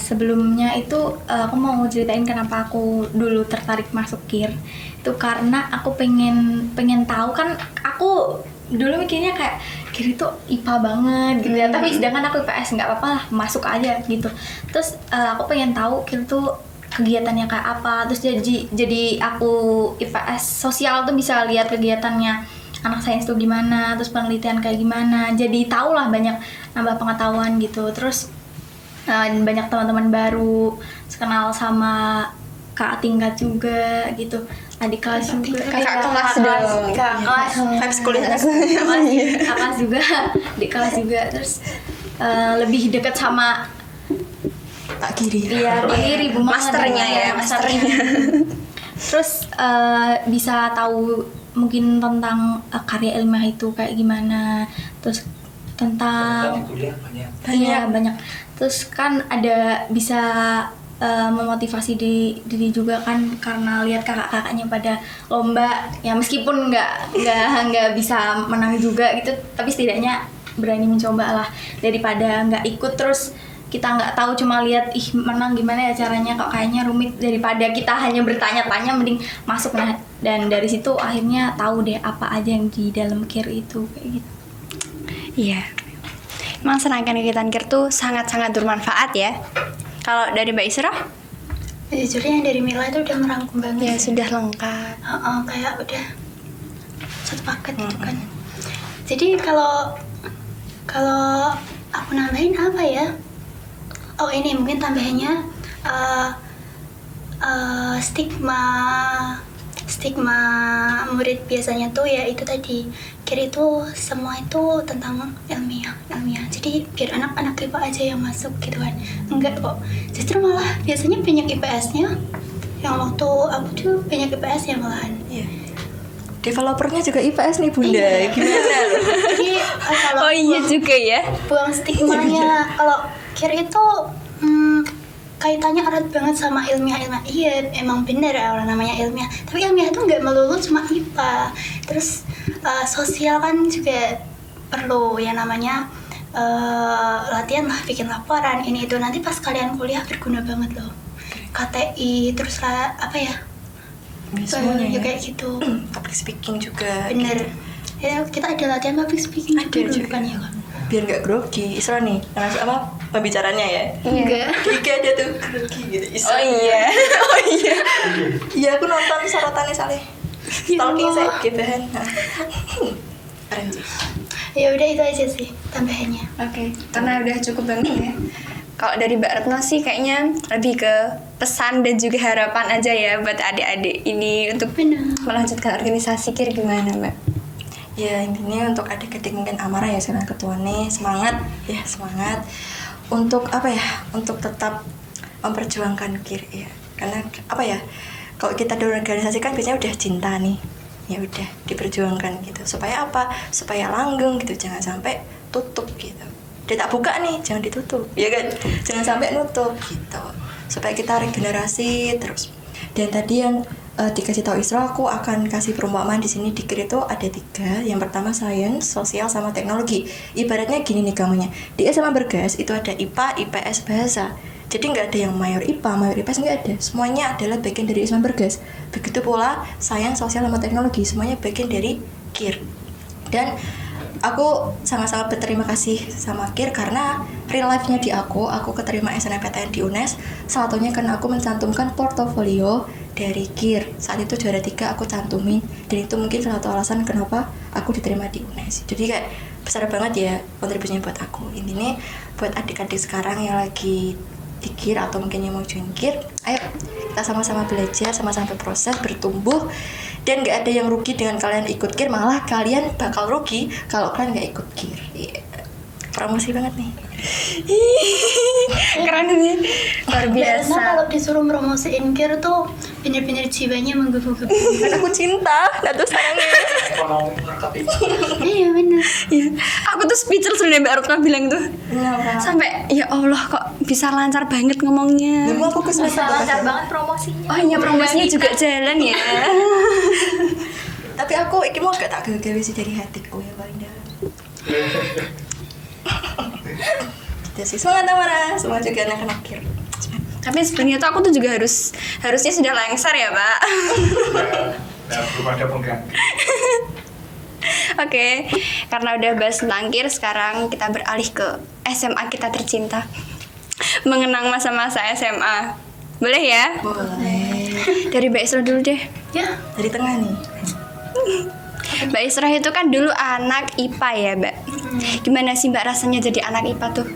sebelumnya itu aku mau ceritain kenapa aku dulu tertarik masuk KIR. Itu karena aku pengen tahu kan, aku dulu mikirnya kayak kira itu IPA banget gitu ya, tapi sedangkan aku IPS nggak apa-apa lah, masuk aja gitu. Terus aku pengen tahu kira tuh kegiatannya kayak apa, terus jadi aku IPS sosial tuh bisa lihat kegiatannya anak sains tuh gimana, terus penelitian kayak gimana, jadi tau lah banyak nambah pengetahuan gitu. Terus banyak teman-teman baru, kenal sama kakak tingkat juga gitu, adik kelas juga, Kakak kelas dong. kakak kelas, Vibes kuliah kakak kelas juga, adik kelas juga. Terus lebih dekat sama tak kiri. dia diri ibu Masternya ya, masternya. Terus bisa tahu mungkin tentang karya ilmiah itu kayak gimana, terus tentang Di kuliah banyak. iya banyak. Terus kan ada bisa memotivasi diri juga kan, karena lihat kakak-kakaknya pada lomba ya, meskipun nggak bisa menang juga gitu, tapi setidaknya berani mencoba lah, daripada nggak ikut terus kita nggak tahu, cuma lihat ih menang gimana ya caranya, kok kayaknya rumit, daripada kita hanya bertanya-tanya mending masuk. Nah, dan dari situ akhirnya tahu deh apa aja yang di dalam KIR itu kayak gitu. Iya. Emang serangkaian kegiatan KIR tuh sangat-sangat bermanfaat ya. Kalau dari Mbak Isra? Jujur yang dari Mila itu udah merangkum banget. Ya sudah lengkap. Kayak udah satu paket gitu kan. Jadi kalau aku nambahin apa ya? Oh ini mungkin tambahannya stigma murid biasanya tuh ya itu tadi, kira itu semua itu tentang ilmiah. Jadi biar anak-anak IPA aja yang masuk gitu kan. Enggak kok, justru malah biasanya banyak IPS-nya. Yang waktu aku tuh banyak IPS ya malahan. Iya. Developernya juga IPS nih Bunda. Iya. Gimana? Jadi kalau Oh iya juga ya. buang stigmanya, kalau kira itu kaitannya erat banget sama ilmiah. Iya, emang bener orang namanya ilmiah. Tapi ilmiah itu nggak melulu cuma IPA. Terus sosial kan juga perlu yang namanya latihan lah, bikin laporan ini itu, nanti pas kalian kuliah berguna banget loh. KTI terus apa ya? Semuanya Ya ya. kayak gitu. Public speaking juga. Bener. Ya, kita ada latihan public speaking Ada juga dulu juga. kan ya kan? Biar nggak grogi. Isra nih, apa pembicaranya ya? Enggak. Tiga ada tuh grogi gitu. Isra. Oh iya. Oh iya. Iya, aku nonton sorotannya Saleh. Stalking saya gitu kan. Keren sih. Ya udah itu aja sih tambahannya. Oke, karena udah cukup banget ya. Kalau dari Mbak Retno sih kayaknya lebih ke pesan dan juga harapan aja ya buat adik-adik ini untuk Benar. melanjutkan organisasi KIR gimana Mbak? Ya intinya untuk adik-adik mungkin amarah ya sekarang ketuanya, semangat ya, semangat untuk apa ya, untuk tetap memperjuangkan KIR ya. Karena apa ya, kalau kita di organisasi kan biasanya udah cinta nih, ya udah diperjuangkan gitu, supaya apa, supaya langgeng gitu, jangan sampai tutup gitu. Dia tak buka nih, jangan ditutup ya kan, jangan sampai nutup gitu, supaya kita regenerasi terus. Dan tadi yang dikasih tahu Isra, aku akan kasih perumpamaan di sini di KIR itu ada 3. Yang pertama sains, sosial, sama teknologi. Ibaratnya gini nih kamunya, di SMA Bergas itu ada IPA, IPS, bahasa. Jadi nggak ada yang mayor IPA, mayor IPS, nggak ada. Semuanya adalah bagian dari SMA Bergas. Begitu pula sains, sosial, sama teknologi, semuanya bagian dari KIR. Dan aku sangat-sangat berterima kasih sama KIR karena real life-nya di aku keterima SNMPTN di UNES. Salah satunya karena aku mencantumkan portofolio dari KIR. Saat itu juara 3 aku cantumin, dan itu mungkin salah satu alasan kenapa aku diterima di UNES. Jadi kayak besar banget ya kontribusinya buat aku. Intinya buat adik-adik sekarang yang lagi di KIR atau mungkin yang mau join KIR, ayo kita sama-sama belajar, sama-sama berproses, bertumbuh. Dan gak ada yang rugi dengan kalian ikut KIR, malah kalian bakal rugi kalau kalian gak ikut KIR. Promosi banget nih. Keren sih, luar Karena biasa. kalau disuruh promosiin KIR tuh bener-bener jiwanya menggebu-gebu. Kan aku cinta, tuh sayangnya. Ekonomi tapi Iya bener. Iya, aku tuh speechless udah Mbak Retno bilang tuh. Kenapa? Sampai ya Allah kok bisa lancar banget ngomongnya. Mau aku Bisa kesempatan lancar banget promosinya. Oh iya, promosinya juga jalan ya. Tapi aku ini mau gak tak gawe sih dari hatiku ya paling dalam. Gitu sih. Semangat Amara, semangat juga anak-anak KIR. Tapi sebenarnya tuh aku tuh juga harusnya sudah lengser ya Pak. belum ada pengganti. Oke, karena udah bahas tentang KIR, sekarang kita beralih ke SMA kita tercinta. Mengenang masa-masa SMA. Boleh ya? Boleh. Dari Mbak Isra dulu deh. Ya, Dari tengah nih. Mbak Isra itu kan dulu anak IPA ya, Mbak. Gimana sih Mbak rasanya jadi anak IPA tuh?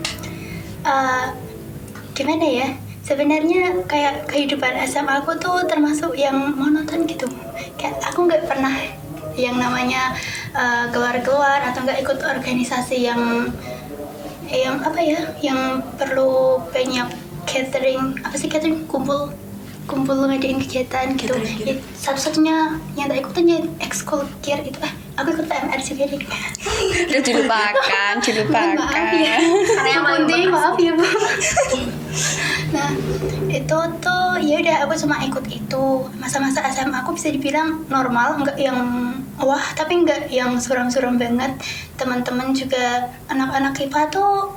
gimana ya? Sebenarnya kayak kehidupan SMA aku tuh termasuk yang monoton gitu. Kayak aku nggak pernah yang namanya keluar-keluar atau nggak ikut organisasi yang apa ya? Yang perlu banyak catering. Apa sih catering? Kumpul ngadain kegiatan gitu. Catering. Ya, satu-satunya yang tak ikutan ya ekskul KIR itu. Aku ikut PMR juga deh. Udah dilupakan. Maaf ya. Karena yang paling Bunti, bekas. maaf ya Bu. Nah itu tuh ya udah aku cuma ikut itu. Masa-masa SMA aku bisa dibilang normal, nggak yang wah tapi nggak yang suram-suram banget. Teman-teman juga anak-anak IPA tuh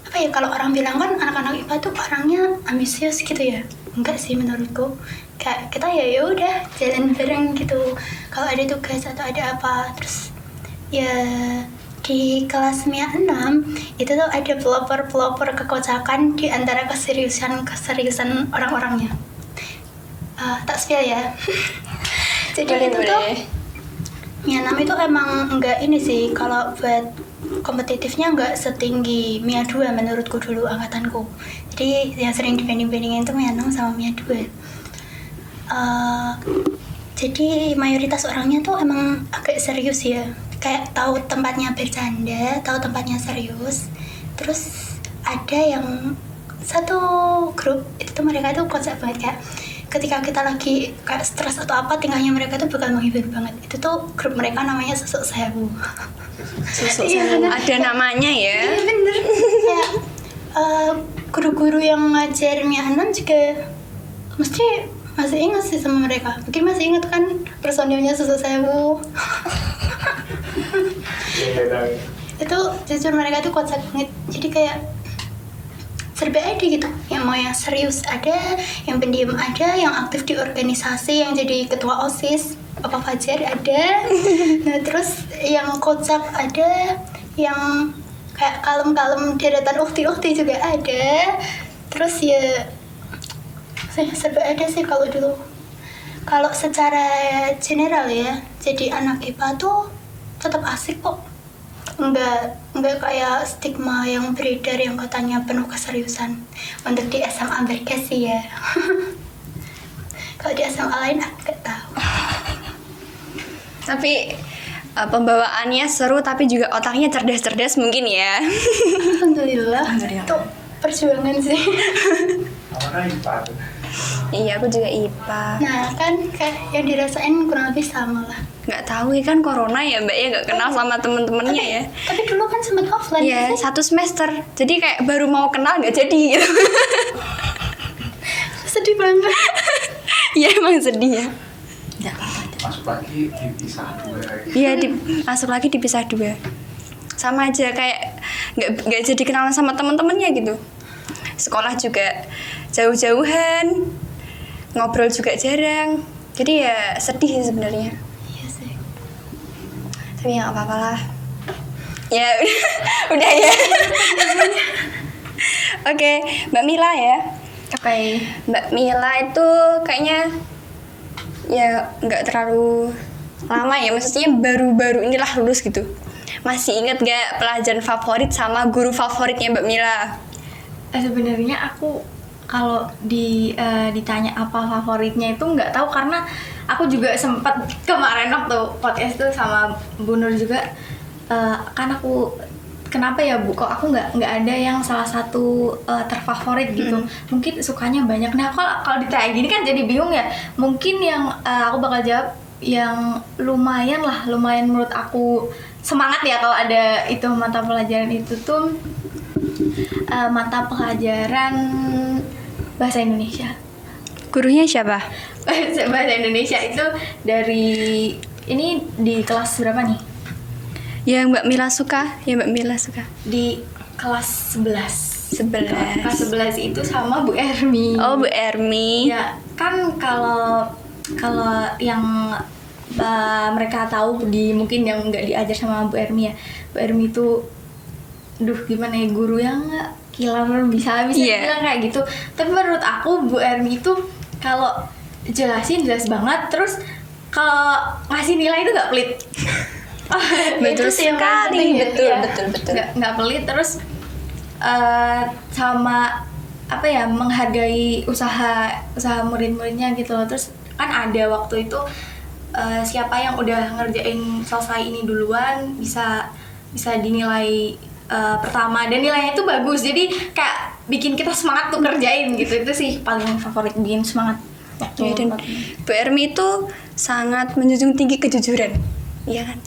apa ya, kalau orang bilang kan anak-anak IPA tuh orangnya ambisius gitu ya. Enggak sih menurutku, kayak kita ya udah jalan bareng gitu. Kalau ada tugas atau ada apa, terus ya di kelas MIA 6 itu tuh ada pelopor kekocakan di antara keseriusan orang-orangnya. Tak spill ya. Jadi Boleh, itu tuh boleh. MIA 6 itu emang enggak ini sih, kalau buat kompetitifnya enggak setinggi MIA 2 menurutku dulu angkatanku. Jadi yang sering dibanding-bandingin itu MIA 6 sama MIA 2. Jadi mayoritas orangnya tuh emang agak serius ya, kayak tahu tempatnya bercanda, tahu tempatnya serius. Terus ada yang satu grup itu tuh mereka tuh konsep banget, kayak ketika kita lagi kayak stres atau apa, tingkahnya mereka tuh bakal menghibur banget. Itu tuh grup mereka namanya Susuk Sewu. Susuk Iya, sewu. bener. Ada namanya ya. Iya bener. Kayak guru-guru yang ngajar MIA 6 juga mesti masih ingat sih sama mereka. Mungkin masih ingat kan personilnya Susuk Sewu. Itu jujur mereka tuh kocak banget. Jadi kayak serba ada gitu, yang mau yang serius ada, yang pendiam ada, yang aktif di organisasi, yang jadi ketua OSIS Papa Fajar ada. Nah terus yang kocak ada, yang kayak kalem-kalem deretan ukti-ukti juga ada. Terus ya serba ada sih kalau dulu. Kalau secara general ya, jadi anak IPA tuh tetap asik kok. Enggak kayak stigma yang beredar yang katanya penuh keseriusan. Untuk di SMA Berkesi ya. Kalau di SMA lain aku nggak tahu. Tapi pembawaannya seru, tapi juga otaknya cerdas-cerdas mungkin ya. Alhamdulillah. Alhamdulillah. Itu perjuangan sih. Mana IPA tuh? Iya, aku juga IPA. Nah kan kayak yang dirasain kurang lebih sama lah. Nggak tahu ya, kan corona ya Mbak ya, nggak kenal sama temen-temennya ya. Tapi dulu kan sempat offline Iya, sih. 1 semester. Jadi kayak baru mau kenal nggak jadi gitu. Sedih banget. Iya emang sedih ya. Nggak apa-apa. Masuk lagi dipisah dua. Iya, masuk lagi dipisah 2. Sama aja kayak nggak jadi kenalan sama temen-temennya gitu. Sekolah juga jauh-jauhan, ngobrol juga jarang. Jadi ya sedih sih sebenarnya. Iya sih. Tapi ya nggak apa-apa lah. Ya udah ya. Oke, Mbak Mila ya. Oke. Mbak Mila itu kayaknya ya nggak terlalu lama ya, maksudnya baru-baru inilah lulus gitu. Masih inget gak pelajaran favorit sama guru favoritnya Mbak Mila? Sebenarnya aku kalau ditanya apa favoritnya itu nggak tahu, karena aku juga sempat kemarin waktu podcast tuh sama Bu Nur juga, kan aku kenapa ya Bu, kok aku nggak ada yang salah satu terfavorit gitu. Mungkin sukanya banyak. Nah kalau ditanya gini kan jadi bingung ya. Mungkin yang aku bakal jawab yang lumayan menurut aku semangat ya kalau ada itu mata pelajaran itu tuh mata pelajaran bahasa Indonesia. Gurunya siapa? Bahasa Indonesia itu dari ini di kelas berapa nih? Yang Mbak Mila suka, Di kelas 11. 11. Kelas 11 itu sama Bu Ermi. Oh, Bu Ermi. Ya, kan kalau yang mereka tahu di mungkin yang nggak diajar sama Bu Ermi ya. Bu Ermi itu gimana ya, guru yang nggak killer, bisa Iya. bilang kayak gitu. Tapi menurut aku Bu Ermi itu kalau jelasin jelas banget, terus kalau ngasih nilai itu nggak pelit. Betul Itu sih yang paling sekali, penting ya. betul, Iya. betul. Nggak pelit, terus sama apa ya, menghargai usaha murid-muridnya gitu loh. Terus kan ada waktu itu siapa yang udah ngerjain selesai ini duluan bisa dinilai pertama, dan nilainya itu bagus, jadi kayak bikin kita semangat tuh kerjain gitu. Itu sih paling favorit, bikin semangat waktu Ya, dan Bu Ermi itu sangat menjunjung tinggi kejujuran, iya kan?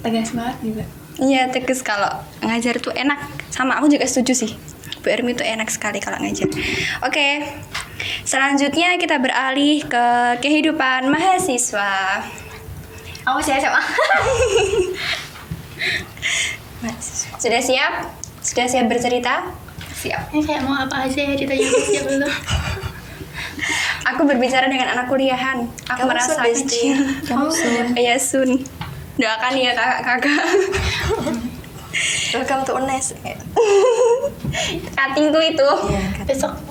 tegas banget juga. Iya, tegas. Kalau ngajar tuh enak. Sama aku juga setuju sih. Bu Ermi itu enak sekali kalau ngajar. Oke, selanjutnya kita beralih ke kehidupan mahasiswa. Aku masih SMA. Sudah siap? Sudah siap bercerita? Siap. Ini kayak mau apa aja ya ditanya siap belum? Aku berbicara dengan anak kuliahan. Aku Kamu merasa Sun, Besti. kecil. Kamu Sun. Iya, Sun. Doakan ya kakak-kakak. Welcome to UNES. Cutting tuh itu. Iya, kan.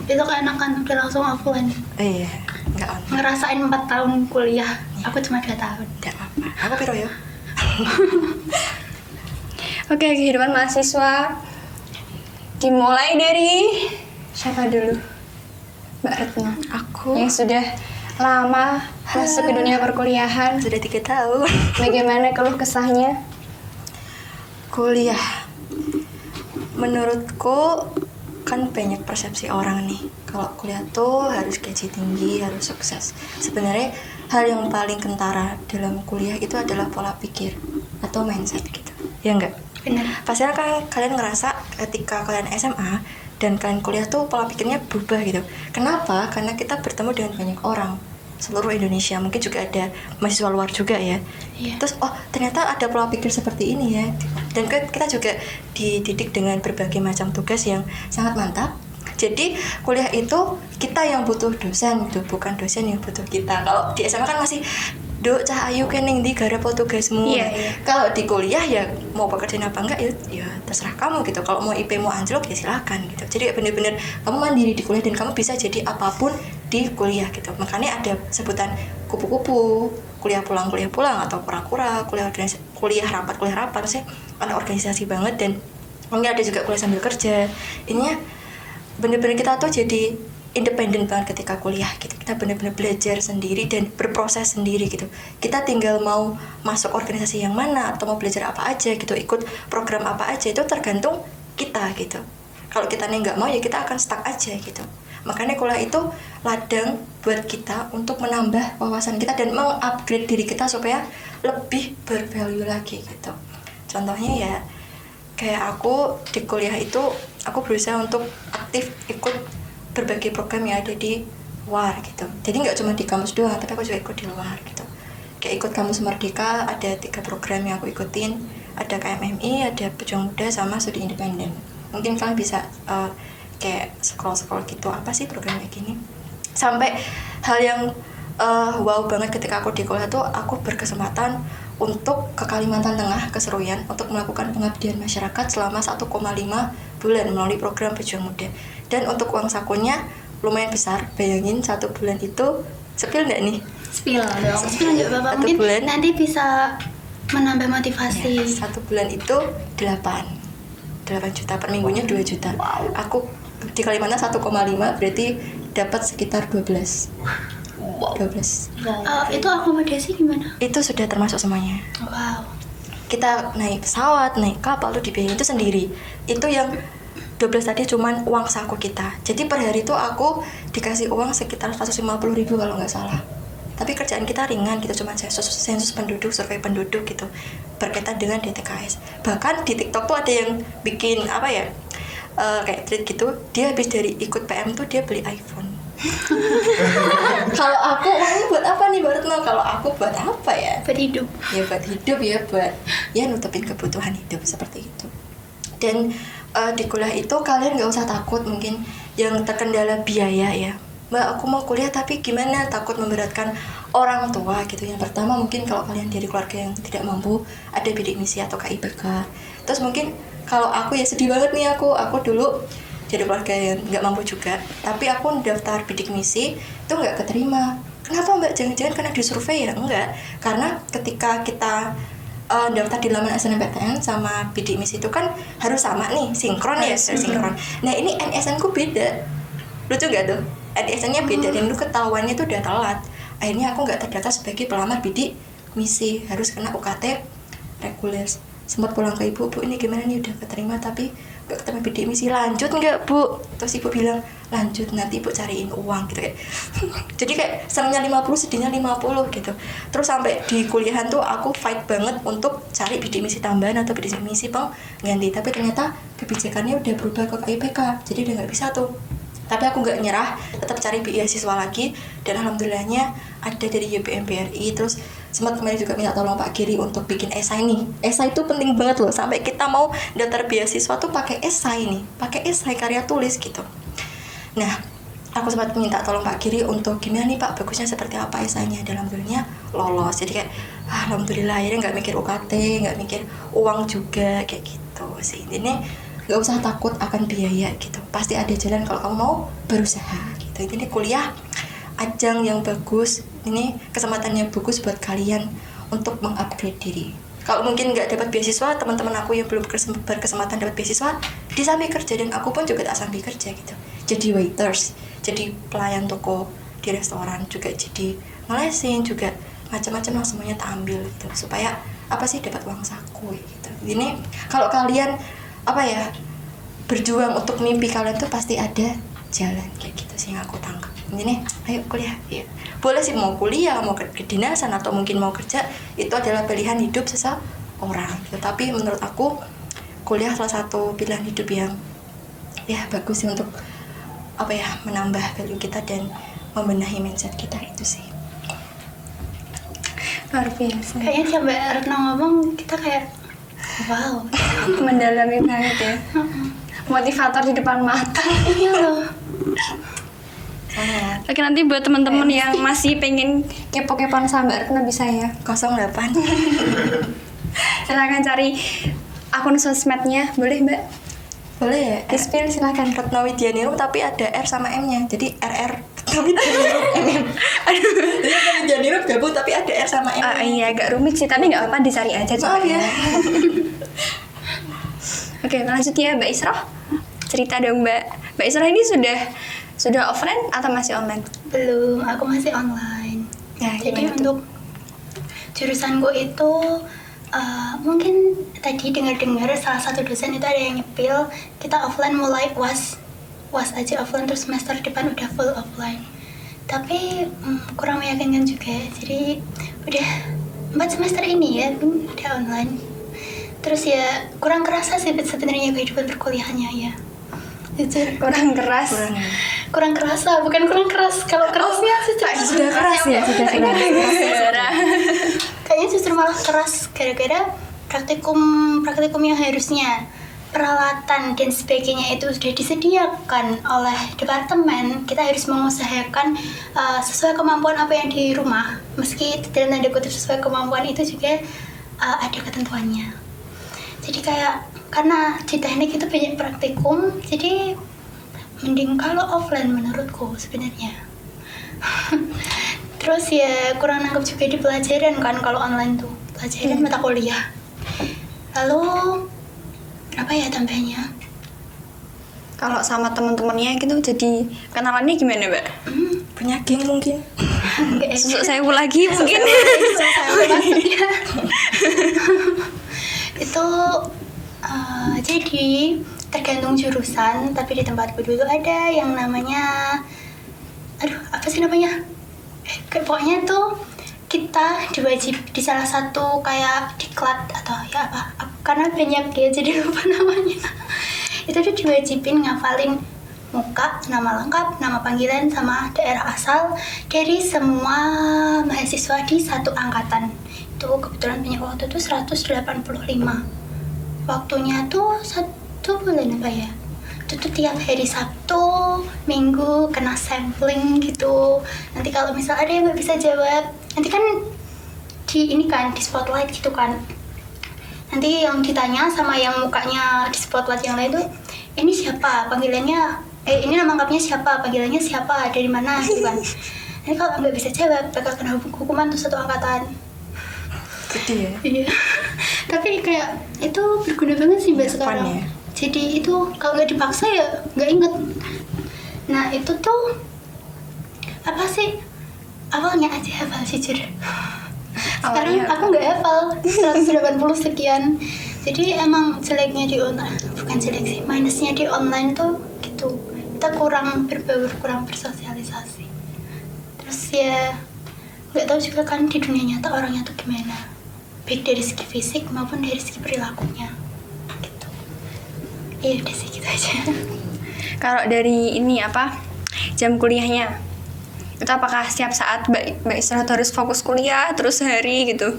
Besok enakan udah langsung offline. Iya, enggak on. Ngerasain 4 tahun kuliah. Aku cuma 2 tahun. Enggak apa-apa. Aku piro ya? Oke, kehidupan mahasiswa dimulai dari siapa dulu? Mbak Retno. Aku Yang sudah lama masuk ke dunia perkuliahan. sudah 3 tahun Bagaimana keluh kesahnya? kuliah. Menurutku kan banyak persepsi orang nih. Kalau kuliah tuh harus gaji tinggi, harus sukses. Sebenarnya hal yang paling kentara dalam kuliah itu adalah pola pikir atau mindset gitu. Ya enggak? Benar. Pasti kan kalian ngerasa ketika kalian SMA dan kalian kuliah tuh pola pikirnya berubah gitu. Kenapa? Karena kita bertemu dengan banyak orang seluruh Indonesia, mungkin juga ada mahasiswa luar juga ya. Iya. Terus ternyata ada pola pikir seperti ini ya. Dan kita juga dididik dengan berbagai macam tugas yang sangat mantap. Jadi kuliah itu kita yang butuh dosen gitu, bukan dosen yang butuh kita. Kalau di SMA kan masih Duk, cah ayu kening di garap tugasmu. Iya, iya. Kalau di kuliah ya mau pekerjaan apa enggak ya terserah kamu gitu. Kalau mau IP mau anjlok ya silakan gitu. Jadi bener-bener kamu mandiri di kuliah dan kamu bisa jadi apapun di kuliah gitu. Makanya ada sebutan kupu-kupu, kuliah pulang atau kura-kura, kuliah rapat sih. Ada organisasi banget, dan mungkin ada juga kuliah sambil kerja. Ininya bener-bener kita tuh jadi independen banget ketika kuliah gitu. Kita benar-benar belajar sendiri dan berproses sendiri gitu. Kita tinggal mau masuk organisasi yang mana atau mau belajar apa aja gitu, ikut program apa aja, itu tergantung kita gitu. Kalau kita nih nggak mau ya kita akan stuck aja gitu. Makanya kuliah itu ladang buat kita untuk menambah wawasan kita dan mengupgrade diri kita supaya lebih bervalue lagi gitu. Contohnya ya kayak aku di kuliah itu aku berusaha untuk aktif ikut berbagai program yang ada di luar gitu. Jadi nggak cuma di kampus doang, tapi aku juga ikut di luar gitu. Kayak ikut Kampus Merdeka, ada 3 program yang aku ikutin. Ada KMMI, ada Pejuang Muda, sama Studi Independen. Mungkin kalian bisa kayak scroll gitu, apa sih program kayak gini. Sampai hal yang wow banget ketika aku di kuliah tuh, aku berkesempatan untuk ke Kalimantan Tengah, ke Seruyan, untuk melakukan pengabdian masyarakat selama 1,5 bulan melalui program Pejuang Muda. Dan untuk uang sakunya lumayan besar. Bayangin 1 bulan itu, spill nggak nih? Spill dong. Tapi lanjut Bapak, 1 mungkin bulan. nanti bisa menambah motivasi. 1 bulan itu 8 juta, per minggunya 2 juta. Aku di Kalimantan 1,5 berarti dapat sekitar 12. Itu akomodasi gimana? Itu sudah termasuk semuanya. Wow. Kita naik pesawat, naik kapal tuh dibiayain itu sendiri. Itu yang 12 tadi cuman uang saku kita. Jadi per hari itu aku dikasih uang sekitar 150.000 kalau nggak salah. Tapi kerjaan kita ringan gitu, cuma sensus penduduk, survei penduduk gitu, berkaitan dengan DTKS. Bahkan di TikTok tuh ada yang bikin apa ya, kayak tweet gitu, dia habis dari ikut PM tuh dia beli iPhone. Kalau aku uangnya buat apa nih Mbak Retno? Kalau aku buat apa ya? Buat hidup. Ya buat hidup ya, buat ya nutupin kebutuhan hidup seperti itu. Dan di kuliah itu kalian nggak usah takut mungkin yang terkendala biaya ya. Mbak, aku mau kuliah tapi gimana? Takut memberatkan orang tua gitu. Yang pertama mungkin kalau kalian dari keluarga yang tidak mampu, ada bidik misi atau KIPK. Terus mungkin kalau aku ya sedih banget nih, aku dulu jadi keluarga yang nggak mampu juga, tapi aku daftar bidik misi itu nggak keterima. Kenapa mbak? Jangan-jangan karena disurvei ya? Enggak, karena ketika kita daftar di laman SNMPTN sama bidik misi itu kan harus sama nih, sinkron ya, sinkron. Nah ini NSN ku beda, lucu nggak tuh? NSN-nya beda dan itu ketahuannya tuh udah telat. Akhirnya aku nggak terdaftar sebagai pelamar bidik misi, harus kena UKT reguler. Sempat pulang ke ibu, bu ini gimana nih, udah keterima tapi nggak ketemu bidik misi, lanjut nggak bu? Terus ibu bilang lanjut, nanti ibu cariin uang gitu kayak. Jadi kayak senangnya 50, sedihnya 50 gitu. Terus sampai di kuliahan tuh aku fight banget untuk cari bidik misi tambahan atau bidik misi pengganti, tapi ternyata kebijakannya udah berubah ke KIPK, jadi udah nggak bisa tuh. Tapi aku nggak nyerah, tetap cari beasiswa lagi, dan alhamdulillahnya ada dari YBM BRI. Terus sempat kemarin juga minta tolong Pak Giri untuk bikin esai nih. Esai itu penting banget loh, sampai kita mau daftar beasiswa tuh pakai esai nih, pakai esai karya tulis gitu. Nah, aku sempat minta tolong Pak Giri untuk gimana nih Pak, bagusnya seperti apa esainya, dan alhamdulillahnya lolos. Jadi kayak alhamdulillah akhirnya nggak mikir UKT, nggak mikir uang juga kayak gitu sih. Ini nggak usah takut akan biaya gitu, pasti ada jalan kalau kamu mau berusaha gitu. Ini kuliah ajang yang bagus, ini kesempatannya bagus buat kalian untuk mengupgrade diri. Kalau mungkin nggak dapat beasiswa, teman-teman aku yang belum berkesempatan dapat beasiswa disambi kerja, dan aku pun juga tak sambil kerja gitu. Jadi waiters, jadi pelayan toko di restoran, juga jadi ngelesin, juga macam-macam lah, semuanya tak ambil gitu, supaya apa sih, dapat uang saku gitu. Ini kalau kalian apa ya, berjuang untuk mimpi kalian tuh pasti ada jalan kayak gitu sih yang aku tangkap. Ini ayo kuliah ya. Boleh sih mau kuliah, mau kedinasan, atau mungkin mau kerja, itu adalah pilihan hidup seseorang gitu. Tapi menurut aku kuliah salah satu pilihan hidup yang ya bagus sih untuk apa ya, menambah value kita dan membenahi mindset kita, itu sih. Luar biasa. Kayaknya tiap Mbak Retno ngomong kita kayak wow, Mendalami banget ya. Motivator di depan mata. iya loh. Oke, nanti buat teman-teman yang masih pengen kepo-kepoan sama Mbak Retno bisa ya. 08. Silakan cari akun sosmednya, boleh Mbak? Boleh ya, Di-spill silakan. Retno Widianirum tapi ada R sama M-nya, jadi RR Retno Widianirum MM. Aduh, jadi Retno Widianirum gabung tapi ada R sama M. Iya, agak rumit sih, tapi nggak apa-apa, dicari aja Maaf ya. Oke, lanjut ya Mbak Isroh. Cerita dong Mbak. Mbak Isroh ini sudah offline atau masih online? Belum, aku masih online. Ya, Jadi gimana tuh? untuk jurusanku itu mungkin tadi dengar-dengar salah satu dosen itu ada yang nyepil kita offline mulai was aja offline, terus semester depan udah full offline. Tapi kurang meyakinkan juga. Jadi udah 4 semester ini ya udah online. Terus ya kurang kerasa sih sebenarnya kehidupan perkuliahannya ya. Jujur Kurang keras. kurang kerasa, bukan kurang keras. Kalau kerasnya Sudah keras ya, sudah keras. kayaknya justru malah keras gara-gara praktikum yang harusnya peralatan dan sebagainya itu sudah disediakan oleh departemen. Kita harus mengusahakan sesuai kemampuan apa yang di rumah, meski dalam tanda kutip sesuai kemampuan itu juga ada ketentuannya. Jadi kayak karena di teknik itu banyak praktikum, jadi mending kalau offline menurutku sebenarnya. Terus ya kurang nangkep juga di pelajaran kan kalau online tuh, pelajaran mata kuliah. Lalu apa ya tambahnya? Kalau sama teman-temannya gitu, jadi kenalannya gimana Mbak? Punya geng mungkin. Enggak Susuk sewu lagi mungkin. maksudnya. Itu jadi tergantung jurusan, tapi di tempatku dulu ada yang namanya apa sih namanya? Pokoknya tuh kita diwajib di salah satu kayak diklat atau ya apa, karena banyak dia jadi lupa namanya. Itu tuh diwajibin ngafalin muka, nama lengkap, nama panggilan, sama daerah asal dari semua mahasiswa di satu angkatan. Itu kebetulan punya waktu tuh 185. Waktunya tuh 1 bulan apa ya? Itu tuh tiap hari Sabtu, Minggu kena sampling gitu. Nanti kalau misal ada yang nggak bisa jawab, nanti kan di spotlight gitu kan. Nanti yang ditanya sama yang mukanya di spotlight yang lain tuh, ini siapa panggilannya, ini nama lengkapnya siapa, panggilannya siapa, dari mana gitu kan. Nanti kalau nggak bisa jawab bakal kena hukuman tuh 1 angkatan. Gede ya. Iya. Tapi kayak itu berguna banget sih mbak sekarang. Ya. Jadi itu kalau nggak dipaksa ya nggak inget. Nah itu tuh apa sih, awalnya aja hafal jujur. Sekarang Awalnya aku nggak hafal 180 sekian. Jadi emang jeleknya di online, bukan jelek sih, minusnya di online tuh gitu. Kita kurang berbaur, kurang bersosialisasi. Terus ya nggak tahu juga kan di dunia nyata orangnya tuh gimana, baik dari segi fisik maupun dari segi perilakunya gitu. Iya udah sih gitu aja. Kalau dari ini apa jam kuliahnya itu apakah setiap saat Mbak Isra harus fokus kuliah terus sehari gitu?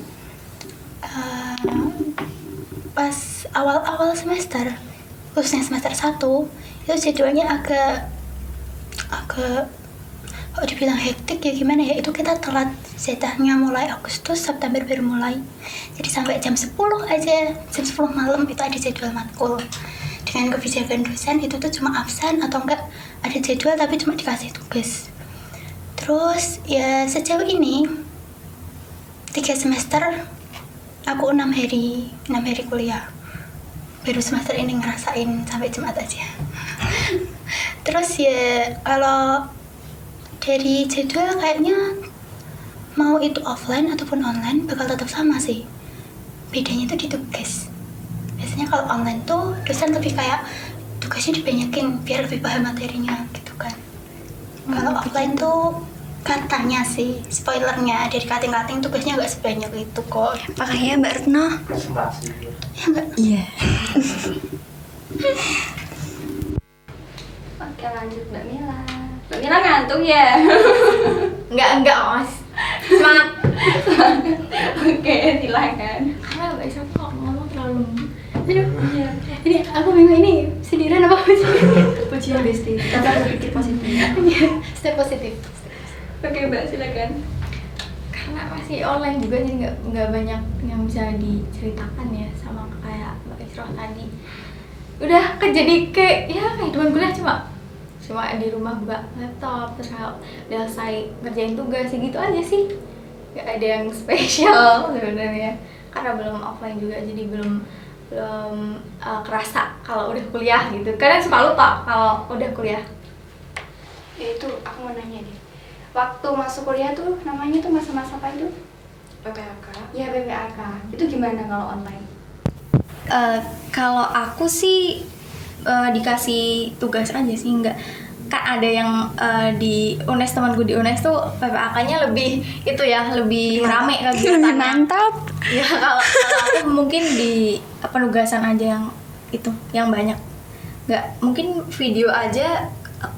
Pas awal-awal semester, khususnya semester 1 itu jadwalnya agak kalau dibilang hektik ya gimana ya, itu kita telat jatahnya mulai Agustus, September baru mulai. Jadi sampai jam 10 aja, jam 10 malam itu ada jadwal matkul. Dengan kebijakan dosen itu tuh cuma absen atau enggak ada jadwal tapi cuma dikasih tugas. Terus ya sejauh ini 3 semester aku 6 hari kuliah. Baru semester ini ngerasain sampai Jumat aja. Terus ya kalau dari jadwal kayaknya mau itu offline ataupun online bakal tetap sama sih. Bedanya tuh di tugas. Biasanya kalau online tuh dosen lebih kayak tugasnya dibanyakin biar lebih paham materinya gitu kan. Kalau offline tuh katanya sih, spoilernya dari kating-kating tugasnya nggak sebanyak itu kok. Makanya Mbak Retno. Presentasi. Ya nggak? Iya. Oke lanjut Mbak Mila. Mbak Mila ngantuk ya? Enggak mas, semangat. Oke silakan. Karena Mbak Isra kok ngomong terlalu Aduh, iya. Ini aku bingung ini sindiran apa sih? Pujian Besti. Kita berpikir positif. Iya, stay positif. Oke Mbak silakan. karena masih online juga jadi nggak banyak yang bisa diceritakan ya, sama kayak Mbak Isra tadi. Udah jadi kayak kehidupan kuliah cuma di rumah buka laptop, terus kalau udah selesai ngerjain tugas gitu aja sih, nggak ada yang spesial sebenarnya karena belum offline juga, jadi belum kerasa kalau udah kuliah gitu. Kadang suka lupa kalau udah kuliah. Ya itu aku mau nanya deh. Waktu masuk kuliah tuh namanya tuh masa-masa apa itu? PPAK. Ya PPAK. Itu gimana kalau online? Kalau aku sih dikasih tugas aja sih, enggak kan ada yang di UNES, temanku di UNES tuh PPAK-nya lebih itu ya, lebih rame kegiatannya. Mantap. Ya kalau aku mungkin di penugasan aja yang itu yang banyak, nggak mungkin video aja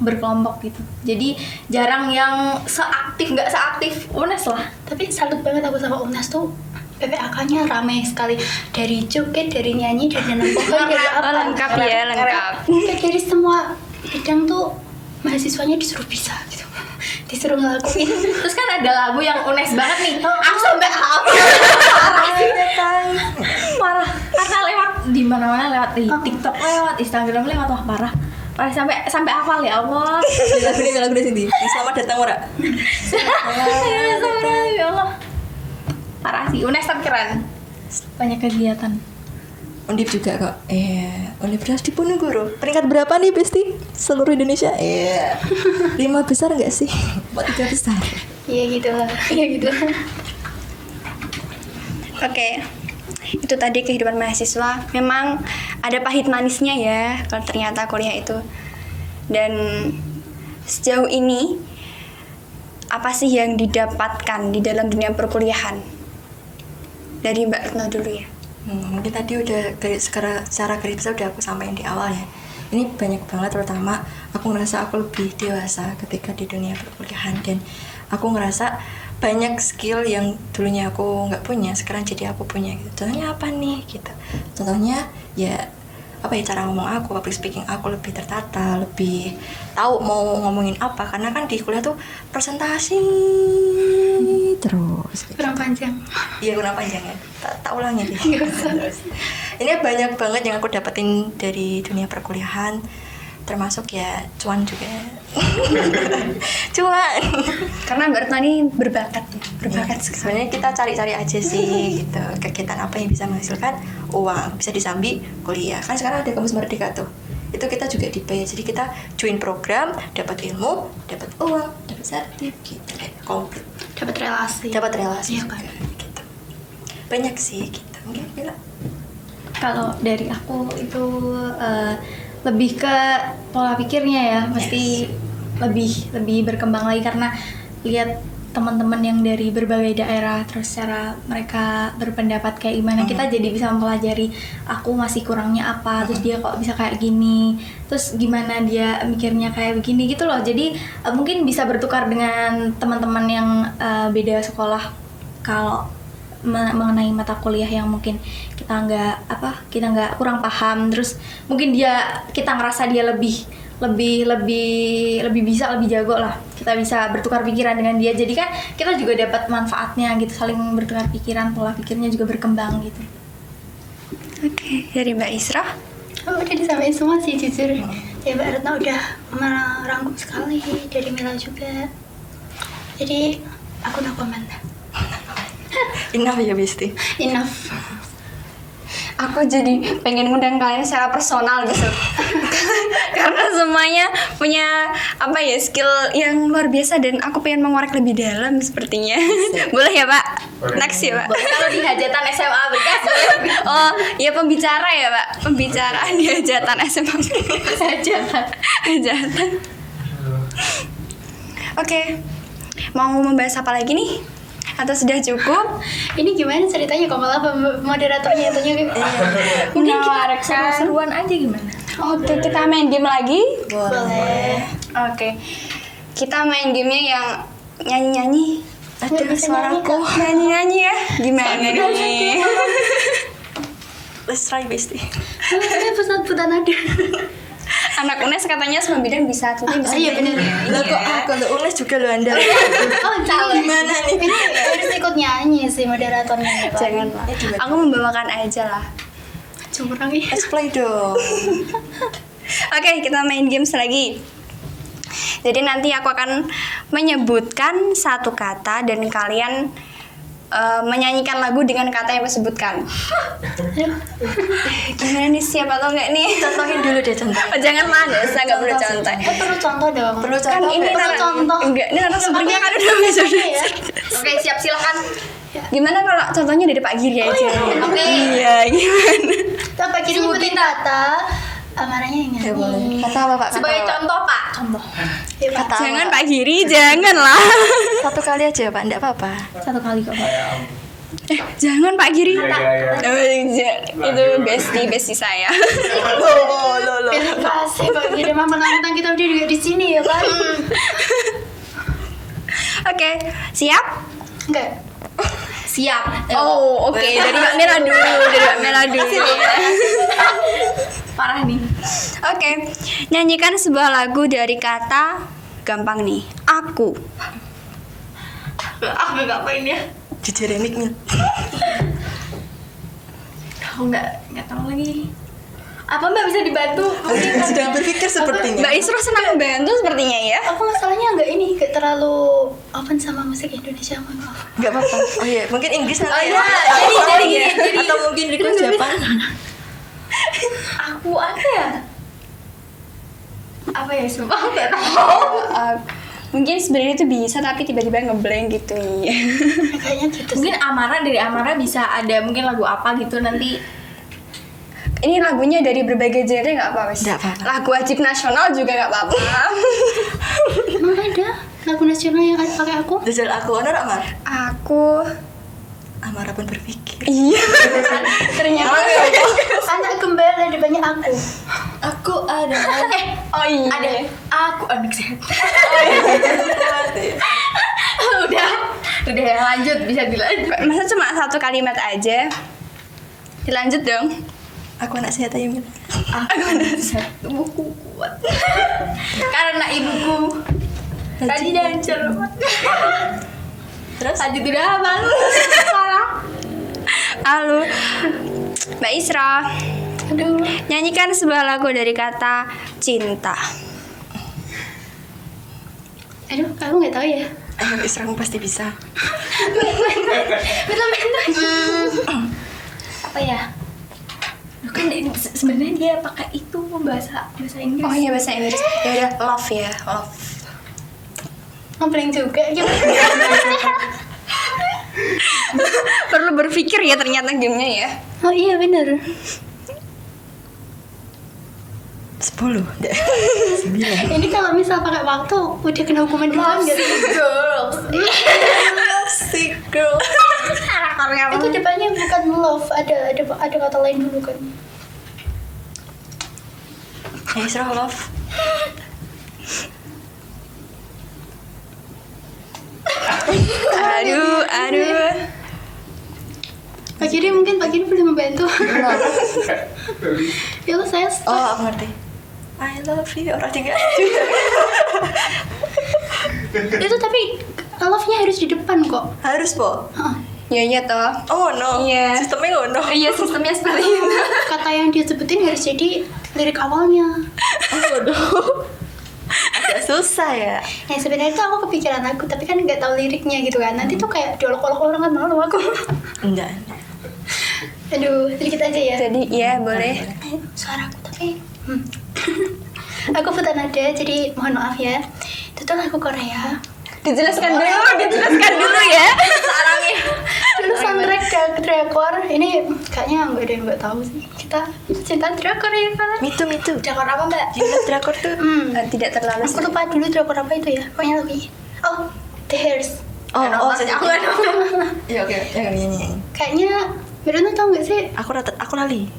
berkelompok gitu, jadi jarang yang nggak seaktif UNES lah. Tapi salut banget aku sama UNES tuh, PPAK-nya ramai sekali, dari joget, dari nyanyi, dari nanam pohon, dari apa. Lengkap ya, lengkap. Kayak dari semua bidang tuh mahasiswanya disuruh bisa gitu, disuruh ngelakuin. Terus kan ada lagu yang UNES banget nih, aku sampai apa parah, karena lewat di mana-mana, lewat di TikTok, lewat Instagram, lewat, wah parah sampai hafal ya Allah. Lagu dari sini. Selamat datang Ora. Ya Allah, parah sih. UNES tapi keren, banyak kegiatan. Undip juga kok. Universitas Diponegoro. Peringkat berapa nih Besti? Seluruh Indonesia? 5 besar nggak sih? 3 besar. Iya gitu lah, iya gitu. Oke. Itu tadi kehidupan mahasiswa. Memang ada pahit manisnya ya kalau ternyata kuliah itu. Dan sejauh ini apa sih yang didapatkan di dalam dunia perkuliahan? Dari Mbak Retno dulu ya. Mungkin tadi udah secara garis besar udah aku sampaikan di awal ya. Ini banyak banget, terutama aku ngerasa aku lebih dewasa ketika di dunia perkuliahan, dan aku ngerasa banyak skill yang dulunya aku nggak punya sekarang jadi aku punya gitu. Contohnya apa nih gitu? Contohnya ya apa ya, cara ngomong aku, public speaking aku lebih tertata, lebih tahu mau ngomongin apa, karena kan di kuliah tuh presentasi terus. Kurang panjang. Iya kurang panjang ya. Tak ulangi deh. Ini banyak banget yang aku dapetin dari dunia perkuliahan, termasuk ya cuan juga. Cuan. Karena Mbak Retno ini berbakat sekali. Sebenarnya kita cari-cari aja sih gitu, kegiatan apa yang bisa menghasilkan uang, bisa disambi kuliah. Kan sekarang ada kampus Merdeka tuh. Itu kita juga di pay. Jadi kita join program, dapat ilmu, dapat uang, dapat sertif gitu. Komplit. Dapat relasi. Dapat relasi Iya juga, kan? gitu. Banyak sih gitu. Mungkin Mila. Kalau dari aku itu lebih ke pola pikirnya ya, mesti lebih berkembang lagi karena lihat teman-teman yang dari berbagai daerah, terus cara mereka berpendapat kayak gimana, kita jadi bisa mempelajari aku masih kurangnya apa, terus dia kok bisa kayak gini, terus gimana dia mikirnya kayak begini gitu loh. Jadi mungkin bisa bertukar dengan teman-teman yang beda sekolah kalau mengenai mata kuliah yang mungkin kita nggak kurang paham, terus mungkin kita ngerasa dia lebih bisa, lebih jago lah, kita bisa bertukar pikiran dengan dia, jadi kan kita juga dapat manfaatnya gitu, saling bertukar pikiran, pola pikirnya juga berkembang gitu. Oke, dari Mbak Isra. Oh, udah disampaikan semua sih jujur. Ya Mbak Retno udah merangkum sekali, dari Mila juga. Jadi aku no comment. Enough ya Besti. Enough. Aku jadi pengen ngundang kalian secara personal gitu. Karena semuanya punya skill yang luar biasa dan aku pengen mengorek lebih dalam sepertinya. Boleh ya Pak? Boleh. Next ya Pak. Kalau di hajatan SMA Berkas Oh, ya pembicara ya Pak. Pembicaraan di hajatan SMA. Hajatan. Oke. Mau membahas apa lagi nih? Atau sudah cukup? Ini gimana ceritanya kok malah moderatornya itunya mungkin kita seru-seruan aja gimana? Oke, kita main game lagi. boleh. Oke. Kita main gamenya yang nyanyi-nyanyi. Nggak Aduh, bisa suaraku nyanyi-nyanyi ya. Gimana nih? Let's try Besti. Ini pusat-pusat nada. Anak UNES katanya semua bidang bisa, tuh bisa. iya bener. Lah kok aku lo UNES juga lo Anda. Oh, calon. Gimana nih? Ini harus ikut nyanyi sih moderatornya nih, Pak. Jangan lah. Aku membawakan aja lah. Curang ya. Let's play dong. Oke, kita main games lagi. Jadi nanti aku akan menyebutkan satu kata dan kalian menyanyikan lagu dengan kata yang aku sebutkan. Gimana nih, siap atau enggak nih? Contohin dulu deh contoh. Oh, jangan lah, saya nggak perlu contoh. Perlu contoh dong. Perlu Kan contoh. ini perlu contoh. Enggak, ini narasumbernya kan udah bisa. ya. Oke, siap, silakan. Gimana kalau contohnya dari Pak Giri aja? Oke. Iya, gimana? Tapi Pak Giri nyebutin kata, amarahnya yang Ya nyanyi. boleh. Kata apa Pak? Sebagai Kata apa? contoh Pak, contoh. Ya, Pak. Kata Jangan apa? Pak Giri, jangan lah. Satu kali aja Pak, enggak apa-apa. Satu kali kok Pak. Jangan Pak Giri. Iya, iya, iya. Oh, iya. Itu bestie saya. Lo. Terima kasih Pak Giri, mah mentang-mentang kita udah juga di sini ya Pak. Oke, siap? Enggak. Siap. Oh, oke. Dari Mbak Mela dulu. Parah nih. Oke, nyanyikan sebuah lagu dari kata gampang nih. Aku. Aku nggak apa ini ya. Jujur remik Mil. Aku nggak tahu lagi. Apa Mbak bisa dibantu? Sedang berpikir sepertinya. Mbak Isra senang membantu sepertinya ya. Aku masalahnya enggak terlalu open sama musik Indonesia, mohon maaf. Enggak apa-apa. Oh iya, mungkin Inggris nanti. Oh iya, jadi atau mungkin request Jepang. aku apa ya? Apa ya, sumpah nggak tahu. Mungkin sebenarnya itu bisa tapi tiba-tiba ngeblank gitu ya. Kayaknya gitu sih. Mungkin dari Amara bisa ada mungkin lagu apa gitu nanti. Ini lagunya dari berbagai genre nggak apa-apa. Wes. Nggak apa-apa. Lagu wajib nasional juga nggak apa-apa. Emang ada lagu nasional yang ada pakai aku? Jajal aku honor Amar. Aku Amara pun berpikir. iya. Ternyata Anak gembel ada banyak aku. Aku adalah oh iya. Ada aku anak sehat. Udah lanjut, bisa dilanjut. Masa cuma satu kalimat aja? Dilanjut dong. aku anak sehat aja Mil. Aku anak sehat, tubuhku kuat. Karena ibuku tadi dan cermat. Terus? Lanjut udah malu. Parah. Halo, Mbak Isra. Aduh. Nyanyikan sebuah lagu dari kata cinta. Aduh, kamu nggak tahu ya? Ayo Isra pasti bisa. Apa ya? Loh, kan sebenarnya dia pakai itu bahasa Inggris. Oh iya bahasa Inggris. Ya udah, love ya, love. Ngeblank juga. Gimana? Perlu berpikir ya ternyata gamenya ya. Oh iya bener. 10 deh. 9. Ini kalau misal pakai waktu udah kena hukuman duluan nggak sih? Girls. Sick girl. Itu depannya bukan love, ada kata lain dulu kan. Hey Isra love. Aduh. Pak Kiri mungkin Pak Kiri boleh membantu. Ya Allah, saya stuck. Oh aku ngerti. I love you orang 3. Itu tapi love-nya harus di depan kok. Harus po. Heeh. Ya iya toh. Oh no. Iya. Sistemnya oh no. Iya sistemnya seperti itu. Kata yang dia sebutin harus jadi lirik awalnya. Oh waduh. Agak susah ya. Nah sebenarnya itu aku kepikiran lagu tapi kan nggak tahu liriknya gitu kan. Nanti tuh kayak diolok-olok orang kan malu aku. Enggak. Aduh, sedikit aja ya. Jadi ya boleh. Suaraku tapi aku putar nada jadi mohon maaf ya. Itu tuh lagu Korea. Dijelaskan dulu ya. Dulu soundtrack drakor ini kayaknya nggak ada yang nggak tahu sih. Kita cinta drakor ya kan? Mitu. Drakor apa Mbak? Gila drakor tuh. Tidak terlalu Aku lupa dulu drakor apa itu ya. Pokoknya lagu ini. Oh, The Hairs. Oh Aku nggak nonton. Ya oke. Yang nyanyi. Kayaknya Mirna tau nggak sih Aku lali.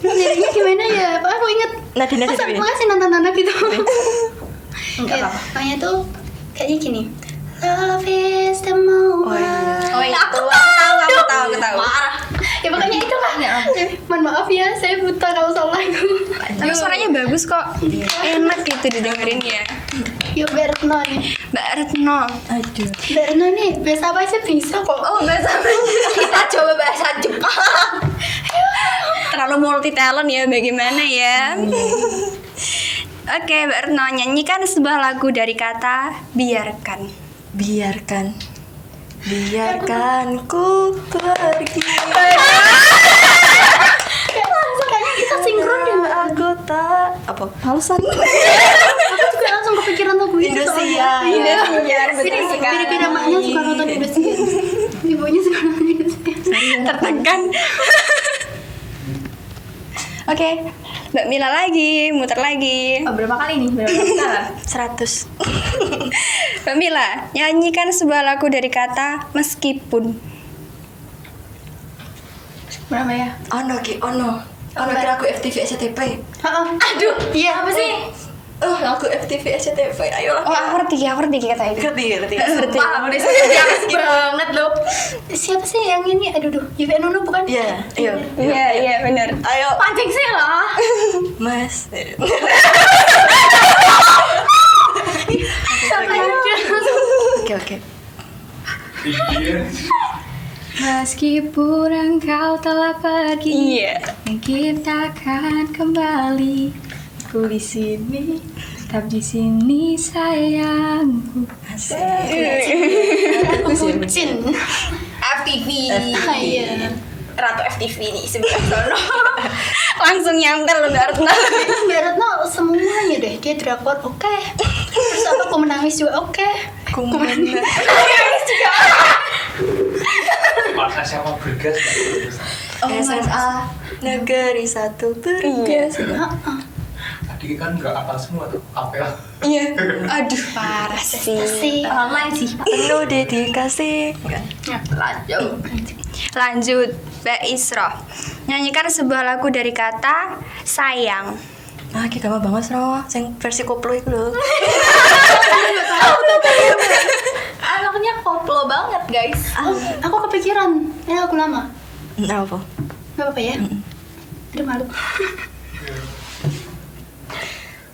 liriknya gimana ya? Pokoknya aku inget. Nada Masa tapi. makasih nonton gitu. Enggak Ya, apa-apa. pokoknya tuh kayaknya gini. Love is the moment. Oh iya. Oh iya, aku tahu. Parah. Ya pokoknya itulah. Mohon maaf ya, saya buta kalau soal lagu. Tapi suaranya bagus kok. Enak gitu didengerin ya. Yuk Mbak Retno nih. Mbak Retno. Aduh. Mbak Retno nih, bahasa apa aja bisa kok. Oh bahasa Kita coba bahasa Jepang. terlalu multi talent ya bagaimana ya. Oke Mbak Retno, nyanyikan sebuah lagu dari kata biarkan. Biarkan ku pergi. Kayaknya kita sinkron deh Mbak. Aku tak apa? Alasan. Aku juga langsung kepikiran lagu itu Indosiar. soalnya. Indosiar, betul Jadi sekali. beda-beda maknya suka nonton Indosiar. Ibunya suka nonton Indosiar. Tertekan. Oke, Mbak Mila lagi, muter lagi. Oh, berapa kali nih? Berapa sekarang? 100. Mbak Mila, nyanyikan sebuah lagu dari kata meskipun. Berapa ya? Ono kira aku FTV SCTV. Aduh, iya apa sih? Oh, lagu FTV SCTV. Ayolah. Oh, aku ngerti kata itu. Ngerti. Sumpah, aku udah banget loh. Siapa sih yang ini? Aduh, Yovie Nuno bukan? Iya, ayo. Iya, benar. Ayo, Pancing sih lah. Mas. Oke. Iya. Meskipun engkau telah pergi, Iya. mungkin takkan kembali. Ku di sini, tetap di sini sayangku. Bucin. FTV. Iya. Ratu FTV nih sebelah sono. Langsung nyantel Mbak Retno. Mbak Retno semuanya deh. Dia drakor oke. Terus apa aku menangis juga oke. Kumana. Masa siapa bergas? SMA Negeri 1 bergas. Tadi kan nggak apal semua tuh. Apel. Iya. Aduh, parah sih. Online sih. Penuh dedikasi. Lanjut, Mbak Isra. Nyanyikan sebuah lagu dari kata sayang. Ah, iki gampang banget Sro. Sing versi koplo iku lho. Anaknya koplo banget guys. Oh, aku kepikiran. Ini lagu lama. Apa? Gak apa-apa ya? Aduh malu.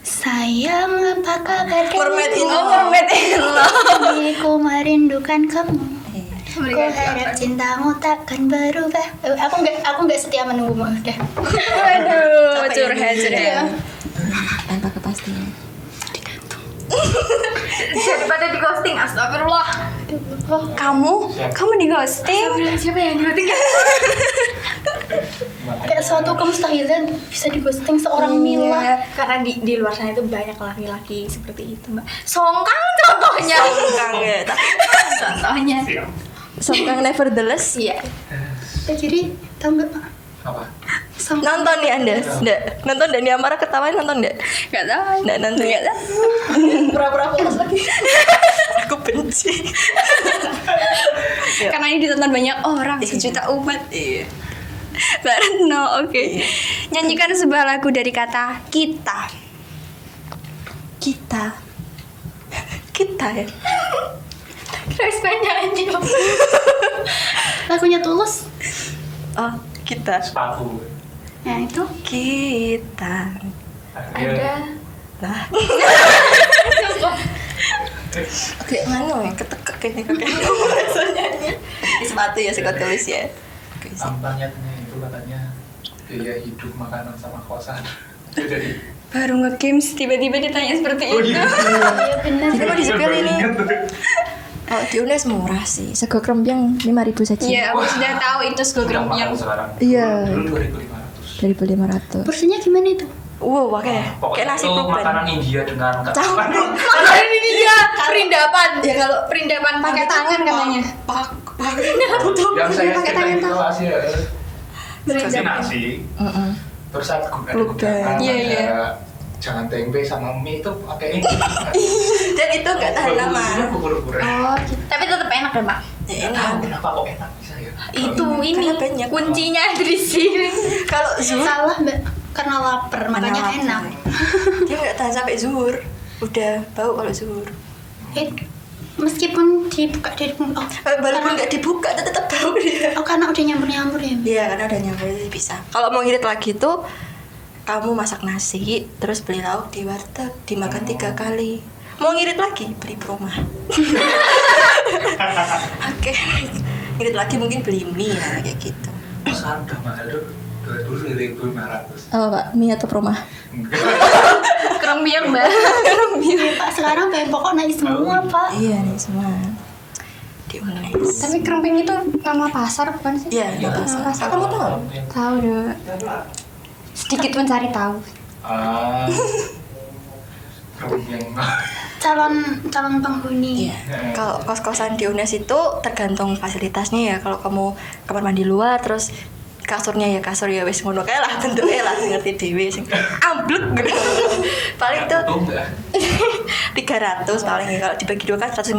Sayang, apa kabar? Mermaid in Oh, Mermaid in Love. Ku merindukan kamu. Ku harap cintamu takkan berubah. Aku nggak setia menunggumu udah. Waduh, Capek curhat ini. curhat. Tanpa kepastian. Daripada di ghosting, astagfirullah. Kamu di ghosting? Siapa yang di ghosting? Kayak suatu kemustahilan bisa di ghosting seorang Mila. Karena di luar sana itu banyak laki-laki seperti itu, Mbak. Songkang contohnya. Songkang ya, tapi Contohnya. Siap. Songkang nevertheless. Iya. Jadi tahu nggak? Apa? Nonton nih Anda? Nggak? Nonton Dani Amara ketawain nonton nggak? Gak tahu. Nggak nonton. Gak tahu. Pura-pura polos lagi. Aku benci. Karena ini ditonton banyak orang, sejuta umat. Iya. Barno, oke. Nyanyikan sebuah lagu dari kata kita. Kita ya. Terus nyanyi. Lagunya Tulus. Oh, kita. Sepatu. Nah itu. Kita. Ada. Lah. Oke, mana ya? Ketekek kayaknya rasanya. Di sepatu ya, suka tulis ya. Oke, sih. Tampangnya itu katanya biaya hidup, makanan sama kosan. Jadi Baru nge-games tiba-tiba ditanya seperti oh itu. iya. Iya benar. Jadi mau disepil Baru ini. ingat. Oh, di UNES murah sih. Sego krembyang 5.000 saja. Iya, aku sudah tahu itu Udah program mahal yang sekarang. Iya. Dulu 2.500. 2.500. Porsinya gimana itu? Wow, kayak Pokoknya nasi itu pluban. makanan India dengan Campur. Makanan ini dia perindapan. Ya kalau Perindapan pakai tangan katanya. yang saya pakai tangan ceritain itu tuh. Asia. Kasih nasi. Heeh. Terus ada Pluban. gudang, Iya, iya. ada jangan tempe sama mie itu pakai ini. Dan itu nggak tahan lama. Bubur-bubur. Oh, Tapi tetap enak kan, Pak? Ya, Nggak tahu kenapa kok enak bisa ya. Itu ini Karena banyak. kuncinya di sini. Kalau zuhur Salah mbak. Karena lapar makanya lapar. enak. Dia nggak tahan sampai zuhur. Udah bau kalau zuhur. Meskipun dibuka dari Walaupun nggak dibuka tetap bau dia. karena udah nyambur ya. Mbak. Iya, karena udah nyampe jadi bisa. Kalau mau ngirit lagi tuh kamu masak nasi, terus beli lauk di warteg, dimakan 3 kali. Mau ngirit lagi, beli promah. Oke. Ngirit lagi mungkin beli mie ya, kayak gitu. Sekarang udah mahal tuh. Dulu 2.500. Oh, Pak, mie atau promah? krembyang, Mbak. Pak sekarang bahan pokok naik semua pak. Iya nih semua. Di UNES. Tapi kremping itu nama pasar bukan sih? Iya, di pasar. pasar. Kamu tahu? Tahu deh. Sedikit mencari tahu. Ah. Yang Calon penghuni. Iya. Kalau kos-kosan di UNES itu tergantung fasilitasnya ya. Kalau kamu kamar mandi luar, terus kasurnya ya kasur ya wis ngono kae lah bentuknya lah sing ngerti dhewe sing amblek gitu. Paling tuh butuh nggak? 300 paling ya. Kalau dibagi 2 kan 150.000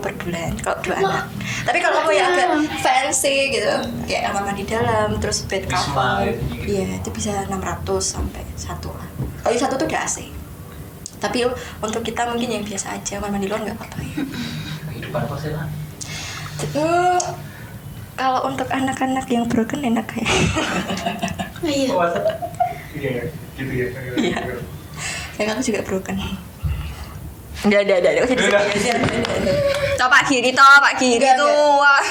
per bulan kalau 2 anak. Tapi kalau kamu yang agak fancy gitu, kayak kamar mandi dalam, terus bed Wisma cover, gitu. iya itu bisa 600 sampai 1 lah. Kalau yang 1 tuh udah AC. Tapi untuk kita mungkin yang biasa aja, kamar mandi luar nggak apa-apa ya. Kehidupan kos ya. Kalau untuk anak-anak yang broken enak kayak. Iya. Oh, masa? Iya, gitu ya. Iya. Kayak aku juga broken. Enggak ada. Usah disebut. Coba Pak Giri tuh. Wah.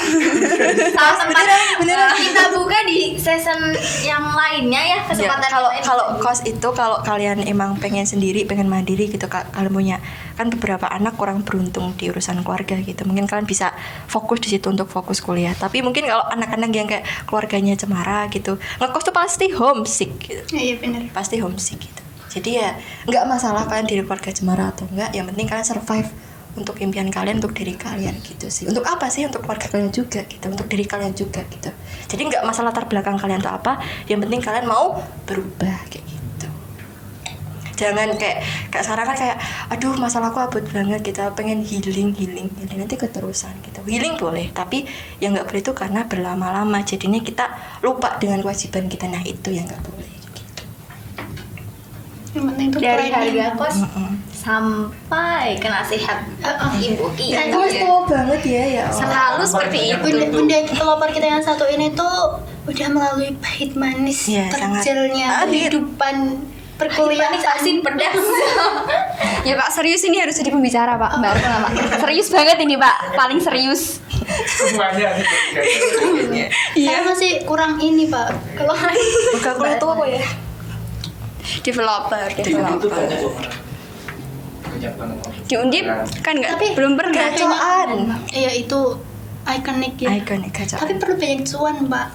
Salah sempat beneran. kita buka di season yang lainnya ya, Ya, kesempatan kalau lain. kalau kos itu kalau kalian emang pengen sendiri, pengen mandiri gitu, kalian punya kan beberapa anak kurang beruntung di urusan keluarga gitu. Mungkin kalian bisa fokus di situ untuk fokus kuliah. Tapi mungkin kalau anak-anak yang kayak keluarganya cemara gitu, ngekos tuh pasti homesick gitu. Iya benar. Pasti homesick gitu. Jadi ya nggak masalah kalian diri keluarga cemara atau enggak, yang penting kalian survive untuk impian kalian, untuk diri kalian gitu sih. Untuk apa sih? Untuk keluarga kalian juga gitu, untuk diri kalian juga gitu. Jadi nggak masalah latar belakang kalian tuh apa, yang penting kalian mau berubah kayak gitu. Jangan kayak sekarang kan kayak aduh masalahku abot banget gitu, pengen healing nanti keterusan gitu. Healing boleh, tapi yang nggak boleh itu karena berlama-lama jadinya kita lupa dengan kewajiban kita. Nah itu yang nggak boleh. Yang penting itu Dari planning. harga kos sampai ke nasihat ibu Ya, iya. kamu tua banget ya ya. Selalu seperti itu. Bunda pelopor kita yang satu ini tuh udah melalui pahit manis Iya, sangat terjelnya pahit. kehidupan perkuliahan. asin pedas. Ya Pak, serius ini harus jadi pembicara Pak. Mbak Retno, Pak. Serius banget ini Pak, paling serius. Semuanya nih. Saya masih kurang ini Pak. Kalau Bukan kuliah itu apa ya? Developer. Itu banyak loh. Banyak banget. Di Undip kan nggak, belum pernah. Gacoan. iya itu ikonik ya. Ikonik gacoan. Tapi perlu banyak cuan Pak.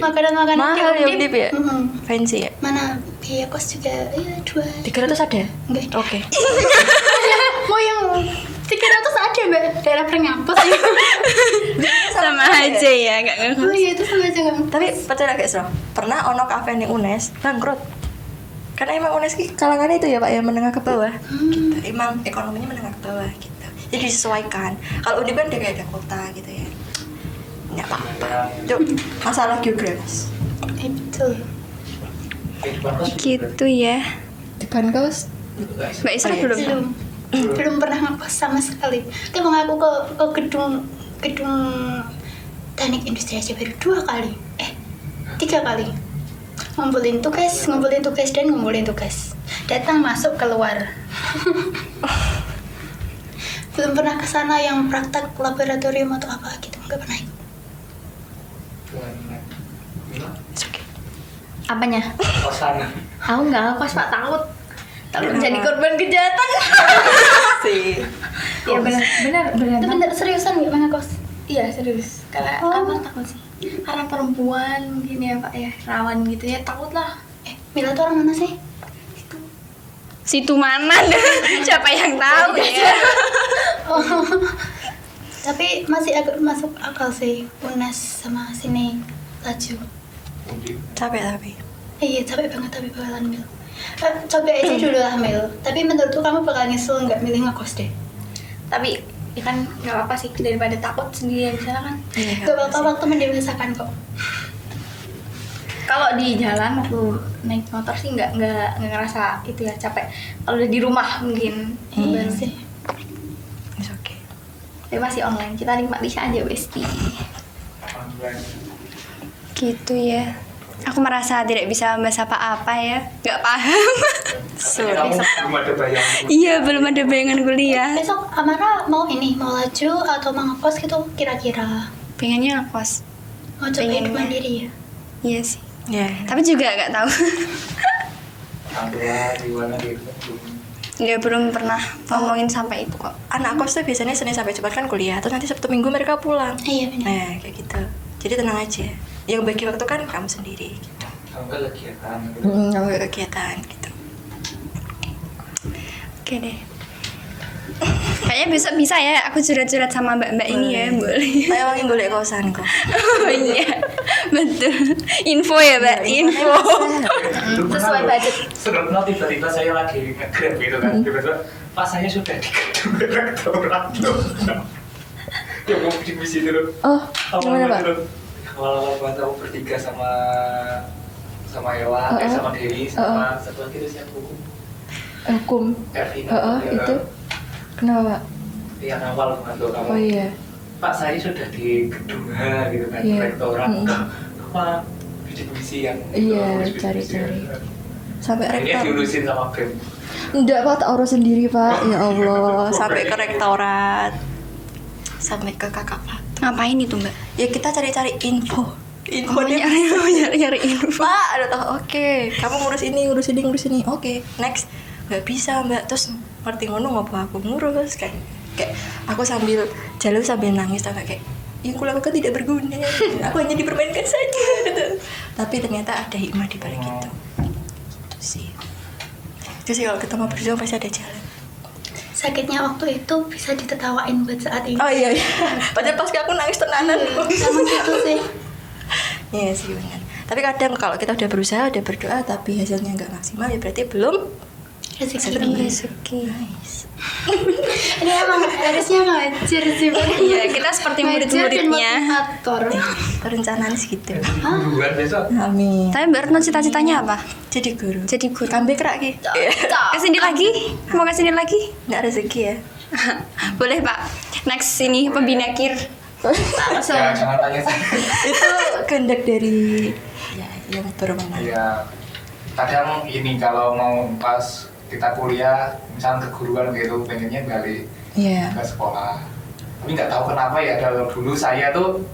Makanan-makanan Mahal ya Undip. Undip ya? Mm-mm. Fancy ya? Mana biaya kos juga ya 2. 300 ada? Enggak ada. Oke. Mau yang 300 ada Mbak. Daerah Prengampus. Sama aja ya, nggak Oh iya itu sama aja kan. Tapi percaya gak Sro? Pernah ono kafe ning UNES bangkrut. Karena emang UNES ki kalangannya itu ya Pak ya menengah ke bawah. Gitu. Emang ekonominya menengah ke bawah gitu. Jadi disesuaikan. Kalau Undip kan dia ada kota gitu ya. Enggak apa-apa. Itu masalah geografis. Betul. gitu ya. Depan kaos. Mbak Isra Oh, iya. belum. Belum pernah ngekos sama sekali. Tapi aku ke gedung teknik industri aja baru 2 kali. 3 kali. Ngumpulin tugas dan ngumpulin tugas. Datang masuk keluar. Belum pernah ke sana yang praktek laboratorium atau apa gitu, nggak pernah. Apanya? Kosan. Aku nggak ngekos Pak, takut jadi korban kejahatan. Sih. Ya benar. Itu bener seriusan nggak mana kos? Iya serius. Karena apa takut sih? Karena perempuan mungkin ya Pak ya, rawan gitu ya, takut lah. Mila tuh orang mana sih? Situ mana? Siapa yang tahu ya? Oh. Tapi masih agak masuk akal sih UNES sama sini laju. Capek tapi. Iya capek banget tapi bakalan Mil. Coba aja dulu lah Mil. Tapi menurutku kamu bakal nyesel nggak milih ngekos deh. Tapi ya kan nggak apa-apa sih daripada takut sendirian di sana kan. Iya. Gak apa-apa waktu mendewasakan kok. Kalau di jalan waktu naik motor sih nggak ngerasa itu ya capek. Kalau udah di rumah mungkin Iya baru sih. It's okay. Tapi masih online, kita nikmati aja Besti. Gitu ya. Aku merasa tidak bisa membahas apa-apa ya. Nggak paham. Sorry. Kamu belum ada bayangan. Iya, belum ada bayangan kuliah. Besok Amara mau laju atau mau ngekos gitu kira-kira. Pengennya ngekos. Mau coba hidup Pengennya. mandiri ya. Iya sih. Ya. Tapi juga nggak tahu. Ada di mana gitu. Nggak, belum pernah ngomongin sampai itu kok. Anak kos tuh biasanya Senin sampai Jumat kan kuliah, terus nanti Sabtu Minggu mereka pulang. Iya benar. Nah, kayak gitu. Jadi tenang aja. Yang bagi waktu kan kamu sendiri gitu. Kamu kan lagi ya kan. Kamu kegiatan gitu. Oke deh. Kayaknya besok bisa ya aku curhat-curhat sama mbak-mbak ini ya, boleh. Saya wangi golek kosan kok. Oh iya, betul. Info ya mbak, info. Sesuai budget. Sebelumnya tiba-tiba saya lagi nge-grab gitu kan. Tiba-tiba Pak saya sudah di gedung rektorat loh. Ya mau di misi dulu. Oh, gimana Pak? Awal-awal banget aku bertiga sama Ewa, sama Dewi, sama satu lagi itu siapa? Hukum. Ervina. Itu. Kenapa Pak? Yang awal banget tuh kamu. Oh iya. Pak saya sudah di gedung H gitu kan, Iya. rektorat. Apa bidik misi yang Iya, bidik cari-cari. misi kan. Sampai Ini rektor. diurusin sama BEM. Enggak Pak, tak urus sendiri Pak. Ya Allah, sampai ke rektorat. Sampai ke kakak Pak. Ngapain itu mbak? Ya kita cari-cari info. Info Oh, dia. nyari info. Pak, ada tahu. Oke, kamu ngurus ini. Oke, next. Nggak bisa Mbak. Terus ngerti ngono ngapa aku ngurus kayak aku sambil jalan sambil nangis sampai kayak yang kulakukan tidak berguna. Aku hanya dipermainkan saja gitu. Tapi ternyata ada hikmah di balik itu. Itu sih. Itu sih kalau kita mau berjuang pasti ada jalan. Sakitnya waktu itu bisa ditertawain buat saat ini. Oh iya. Padahal pas aku nangis tenanan. Emang gitu sih. Iya sih benar. Tapi kadang kalau kita udah berusaha, udah berdoa tapi hasilnya nggak maksimal ya berarti belum Rezeki. nice. Ini emang harusnya ngajar sih Pak. Iya, kita seperti murid-muridnya. Motivator. Perencanaan segitu. Bulan besok. Amin. Tapi mbak Retno cita-citanya apa? Jadi guru. Jadi guru. Kambe kerak ki. Kesini lagi? Mau kesini lagi? Nggak rezeki ya. Boleh pak. Next ini pembina kir. Ya, jangan tanya saya. Itu kehendak dari ya yang berwenang. Iya. kadang ini kalau mau pas kita kuliah misalnya keguruan gitu pengennya balik Iya. ke sekolah, tapi nggak tahu kenapa ya. Kalau dulu saya tuh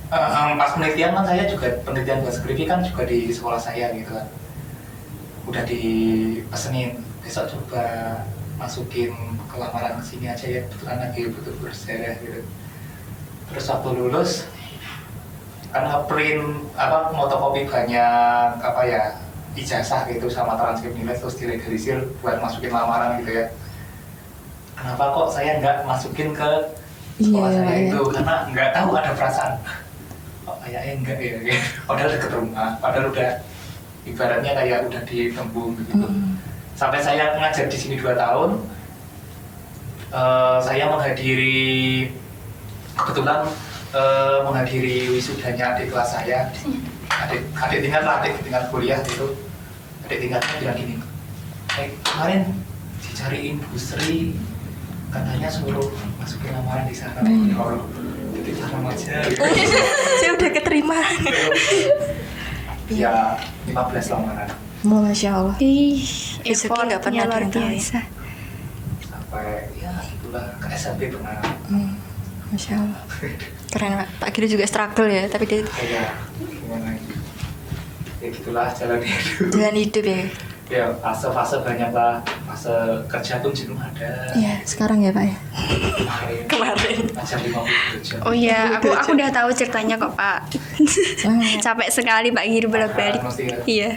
pas penelitian kan, saya juga penelitian buat skripsi kan juga di sekolah saya gitu kan, udah dipesenin besok coba masukin ke lamaran kesini aja ya, kebetulan lagi butuh bersejarah gitu. Terus waktu lulus kan ngeprint fotokopi banyak ijazah gitu sama transkrip nilai, terus dilegalisir buat masukin lamaran gitu ya. Kenapa kok saya nggak masukin ke sekolah saya itu? Karena nggak tahu, ada perasaan kok kayaknya enggak ya gitu. Padahal deket rumah, padahal udah ibaratnya kayak udah ditembung begitu. Sampai saya ngajar di sini 2 tahun, saya kebetulan menghadiri wisudanya adik kelas saya, adik tingkat kuliah gitu. Adik tingkatnya bilang gini, kemarin dicariin Bu Sri, katanya suruh masukin lamaran di sana. Jadi tanam aja gitu. Saya udah keterima. Ya 15 lamaran Masya Allah. Ih, Rezeki effort nggak pernah luar ada yang tahu ya. biasa. sampai ya itulah ke SMP pernah. Masya Allah. Keren Pak. Pak Giri juga struggle ya, tapi dia Kayak gimana gitu. Ya gitulah jalan hidup. jalan hidup ya. Ya fase-fase banyak lah, fase kerja pun jenuh ada. Iya, sekarang ya Pak ya. Kemarin ajar 50 jam. Oh iya, aku udah tahu ceritanya kok Pak. Capek sekali Pak Giri bolak-balik. Mesti ya. Iya.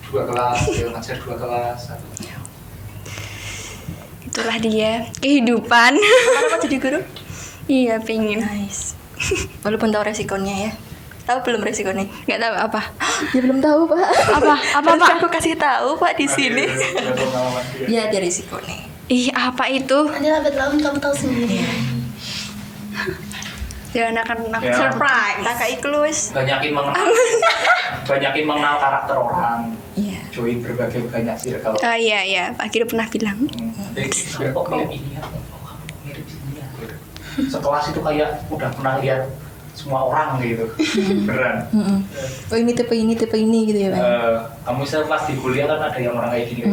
2 kelas, ya ngajar 2 kelas. Itulah dia kehidupan. Kenapa jadi guru? Iya, pengen. Nice. Walaupun tahu resikonya ya. Tahu belum resikonya? Nggak tahu apa. Ya belum tahu Pak. Apa, Nanti Pak? Aku kasih tahu Pak di sini. Udah pengalaman dia. Ya ada resikonya. Ih, apa itu? Nanti lambat laun kamu tahu sendiri. Jangan akan aku Ya. surprise. Kakak Iklus. banyakin mengenal karakter orang, Iya. join berbagai banyak circle. Iya, Pak Giri pernah bilang. Jadi sebenarnya kok kayak ini ya, kok kamu mirip sini ya gitu. Sekelas itu kayak udah pernah lihat semua orang gitu, beneran. Oh ini tipe ini gitu ya Pak. Kamu misalnya pas di kuliah kan ada yang orang kayak gini,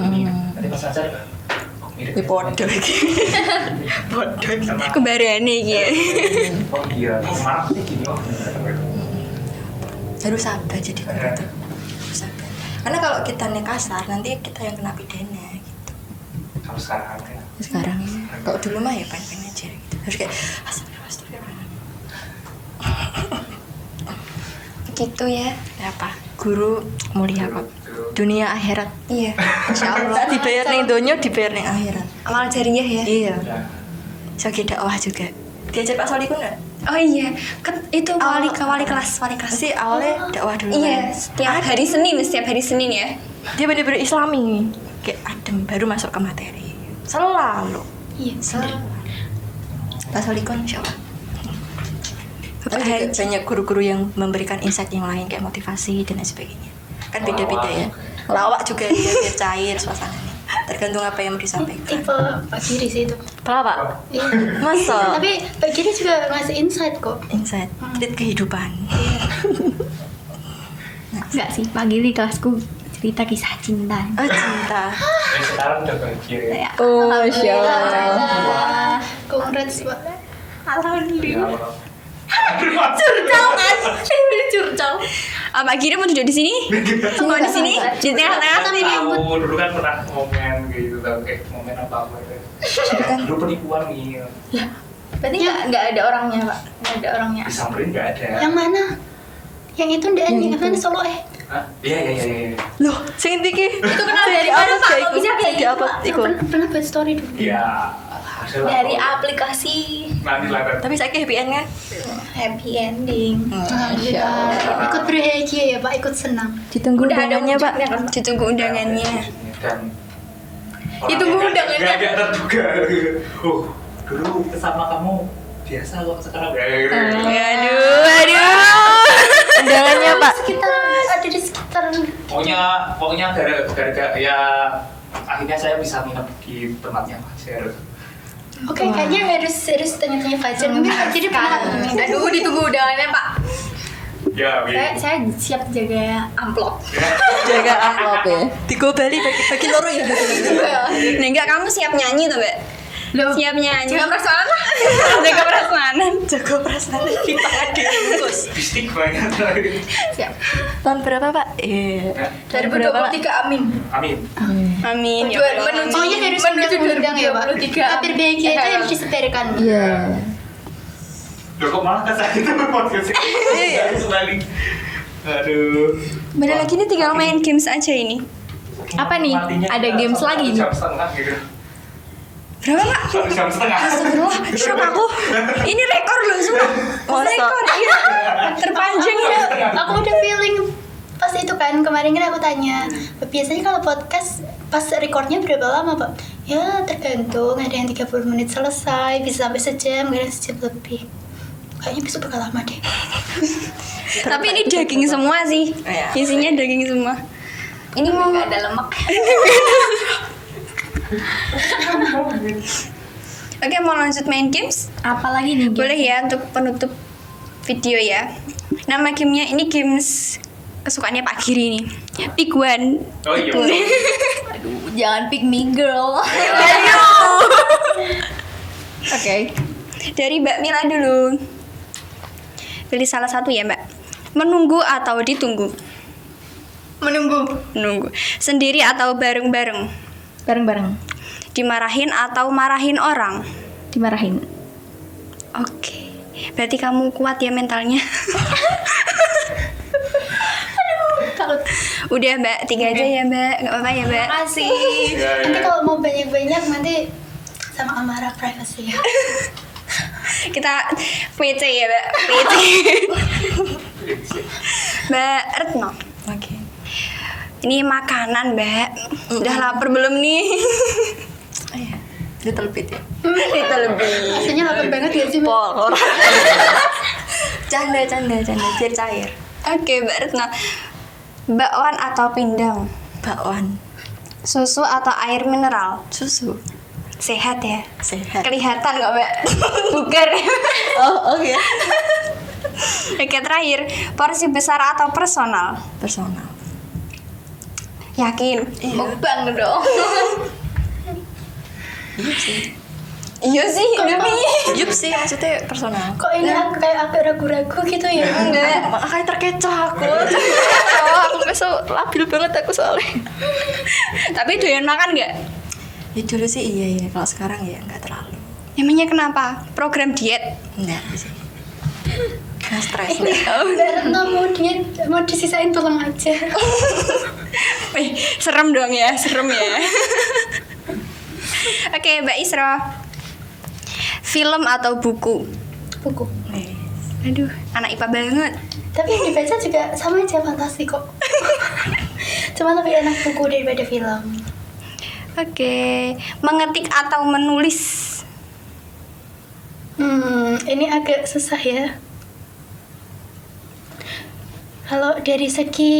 nanti pas ngajar kok mirip. Di bodoh lagi. Bodoh. Sama- Kebarannya gitu. Oh iya, marah sih gini oh. Harus sabar jadi guru itu. Harus sabar. Karena kalau kita kasar nanti kita yang kena pidana gitu. Kalau sekarang kan Sekarang kalau dulu mah ya pengen aja gitu. Harus kayak astagfirullah. Gitu ya. Apa? Guru mulia kok. Dunia akhirat. Iya. Insya Allah dibayar ning donya dibayar ning akhirat. Amal jariah ya. Iya. ya. Sebagai dakwah juga. Diajar Pak Solikun enggak? Oh iya, kan itu wali kelas. Pasti awalnya dakwah dulu. Iya, kan? setiap hari Senin ya. Dia bener-bener Islami. Kayak adem baru masuk ke materi. Selalu. Iya, Selalu. Pak Solikun insya Allah. Tapi Bapak juga Haji. banyak guru-guru yang memberikan insight yang lain kayak motivasi dan lain sebagainya. Kan beda-beda ya. Lawak juga dia biar cair suasananya. Tergantung apa yang mau disampaikan. Tipe Pak Giri sih itu. Pelawak. Iya. Masa? Tapi Pak Giri juga ngasih insight kok. Insight, trit kehidupan. Enggak sih, Pak Gili kelasku cerita kisah cinta. Oh cinta. Sekarang udah bahagia ya. Oh masya Allah. Alhamdulillah. Congrats Pak. Alhamdulillah. Ya, Curcol kan? Ini curcol. Pak Giri mau duduk di sini? Mau di sini? Di tengah-tengah tapi Aku dulu kan pernah momen gitu, tau kayak momen apa gitu. Dulu penipuan nih, Berarti nggak ada orangnya, Pak? Nggak ada orangnya. disamperin nggak ada. Yang mana? Yang itu ndak Yang yang itu. mana Solo Hah? Iya. Loh, sing ndi ki? Itu kenal dari mana, Pak? Kok bisa kayak Di gitu, apa? Pak? Iku. Pernah buat story dulu. Ya, ada lah. Dari aplikasi Nanti lah. Tapi saya happy end kan? happy ending. Alhamdulillah. Ikut berbahagia ya Pak, ikut senang. Ditunggu Udah ada undangannya Pak. wujudnya kan, Pak? ditunggu undangannya. Dan Itu orangnya gua undangannya. nggak terduga. Dulu sama kamu biasa kok, sekarang nggak. Aduh. Undangannya Pak. Sekitar ada di sekitar. Pokoknya gara-gara ya akhirnya saya bisa nginep di tempatnya Fajar. Oke, kayaknya harus tanya-tanya Fajar. Mungkin Pak Giri pernah. Aduh, ditunggu undangannya, Pak. Ya, Saya siap jaga amplop. Jaga amplop ya. Digobali bagi loro ya. Nah, enggak, kamu siap nyanyi tuh, Mbak? Loh, Siap nyanyi. jaga perasaan. Jaga prasmanan. Jaga perasaan di tangan dibungkus. bistik banget. Siap. Tahun berapa Pak? Iya. 2023 amin. Amin. Amin. Ya Dua- Allah. menuju Pokoknya harus undang-undang ya Pak. 2023. Hampir bahagia itu harus disebarkan. Iya. Loh kok malah ke saya itu podcastnya? Iya. Sebalik. Aduh. Bener lagi nih tinggal main games aja ini. Apa nih? Matinya Ada kita games satu lagi nih? jam setengah gitu. Berapa, Pak? 1 jam setengah. Astagfirullah, shock aku. Ini rekor loh, semua. Masa? Rekor, iya. Terpanjang ya. Aku udah feeling pas itu kan kemarin kan aku tanya biasanya kalau podcast pas recordnya berapa lama Pak? Ya tergantung, ada yang 30 menit selesai, bisa sampai sejam, ada yang sejam lebih. Kayaknya besok bakal lama deh. Tapi ini daging semua sih. Iya. Isinya daging semua. Ini mau nggak ada lemak. Oke, mau lanjut main games? Apalagi nih? Boleh ya untuk penutup video ya. Nama gamenya ini games kesukaannya Pak Giri nih. Pick one. Oh iya. Aduh, jangan pick me girl. Ayo. Oke. Dari Mbak Mila dulu. Pilih salah satu ya, Mbak. Menunggu atau ditunggu? Menunggu. Sendiri atau bareng-bareng? Bareng-bareng. Dimarahin atau marahin orang? Dimarahin. Oke. Berarti kamu kuat ya mentalnya. Udah Mbak, 3 aja ya Mbak. Gak apa-apa ya Mbak. Makasih. Ya, Nanti ya. kalau mau banyak-banyak nanti sama amarah privacy ya. Kita PC ya Mbak. PC. Mbak Retno. Oke. Ini makanan Mbak. Udah lapar belum nih? Oh iya. Little bit ya. Itu lebih. Rasanya lapar banget ya sih Mbak. Pol. Canda biar cair. Oke Mbak Retno. Bakwan atau pindang? Bakwan. Susu atau air mineral? Susu. Sehat ya? Sehat. Kelihatan kok Mbak. Bugar ya. Oh ya. Oke, terakhir, porsi besar atau personal? Personal. Yakin? Mukbang dong. Iya sih. Iya sih, demi. Yup sih maksudnya personal. Kok ini aku kayak agak ragu-ragu gitu ya? Enggak. Makanya terkecoh aku. Aku besok labil banget aku soalnya. Tapi doyan makan nggak? Ya dulu sih iya ya. Kalau sekarang ya nggak terlalu. Emangnya kenapa? Program diet? Enggak sih. Nggak stres. Mbak Retno mau disisain tulang aja. Wih, serem dong ya, serem ya. Oke, Mbak Isro. Film atau buku? Buku. Aduh, anak IPA banget. Tapi yang dibaca juga sama aja fantasi kok. Cuma lebih enak buku daripada film. Oke, mengetik atau menulis? Ini agak susah ya. Kalau dari segi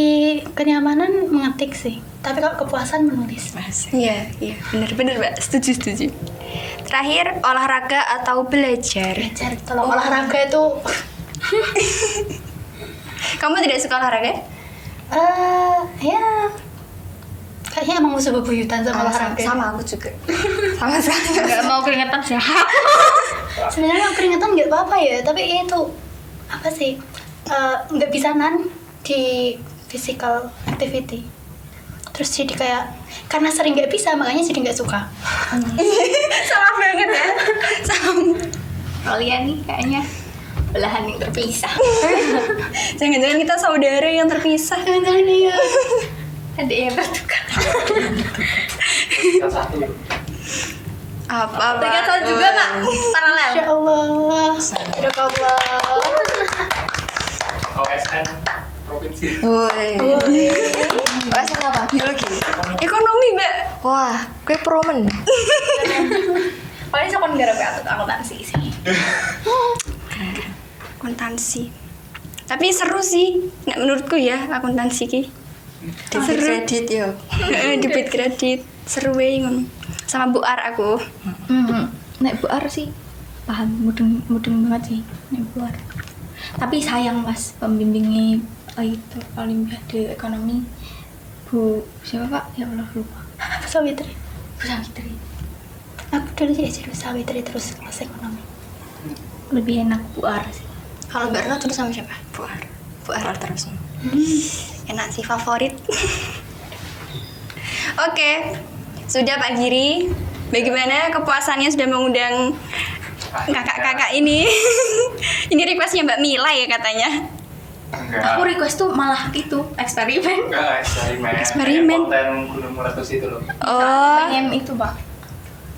kenyamanan mengetik sih. Tapi kalau kepuasan menulis. Masih. Iya, bener-bener Mbak, setuju. Terakhir, olahraga atau belajar? Belajar kalau olahraga itu Kamu tidak suka olahraga? ya kayaknya emang musuh bebuyutan sama olahraga. Sama aku juga. Sama sekali. Gak mau keringetan sehat. Sebenarnya keringetan nggak apa-apa ya, tapi itu apa sih? Nggak bisa di physical activity. Terus jadi kayak karena sering nggak bisa makanya jadi nggak suka. Sama banget ya. Sama. Kalian nih kayaknya belahan yang terpisah. Jangan-jangan kita saudara yang terpisah. Jangan-jangan iya. Ada yang bertukar. Kita satu. Apa? Ternyata juga Pak. Paralel. Masya Allah. Barakallah. OSN provinsi. Woi. OSN apa? Biologi. Ekonomi, Mbak. Wah, gue promen. Paling sekon gara-gara akuntansi sih. Akuntansi. Tapi seru sih. Nggak menurutku ya akuntansi ki. Debit kredit yo. Debit kredit. Seru banget. Sama Bu Ar aku. Nek Bu Ar sih paham, mudeng banget sih Nek Bu Ar. Tapi sayang Mas, pembimbingnya itu Olimpiade Ekonomi Bu siapa Pak? Ya Allah lupa. Bu Sawitri. Bu Sawitri. Aku dulu diajar Bu Sawitri terus kelas ekonomi. Lebih enak Bu Ar sih. Kalau Mbak Retno terus sama siapa? Bu Ar terus. Enak sih, favorit. Oke, sudah Pak Giri. Bagaimana kepuasannya sudah mengundang kakak-kakak ini? Ini requestnya Mbak Mila ya katanya. Enggak. Aku request tuh malah itu eksperimen. Enggak, Eksperimen. Konten Gunung Meletus itu loh. Oh, Pengen itu Pak.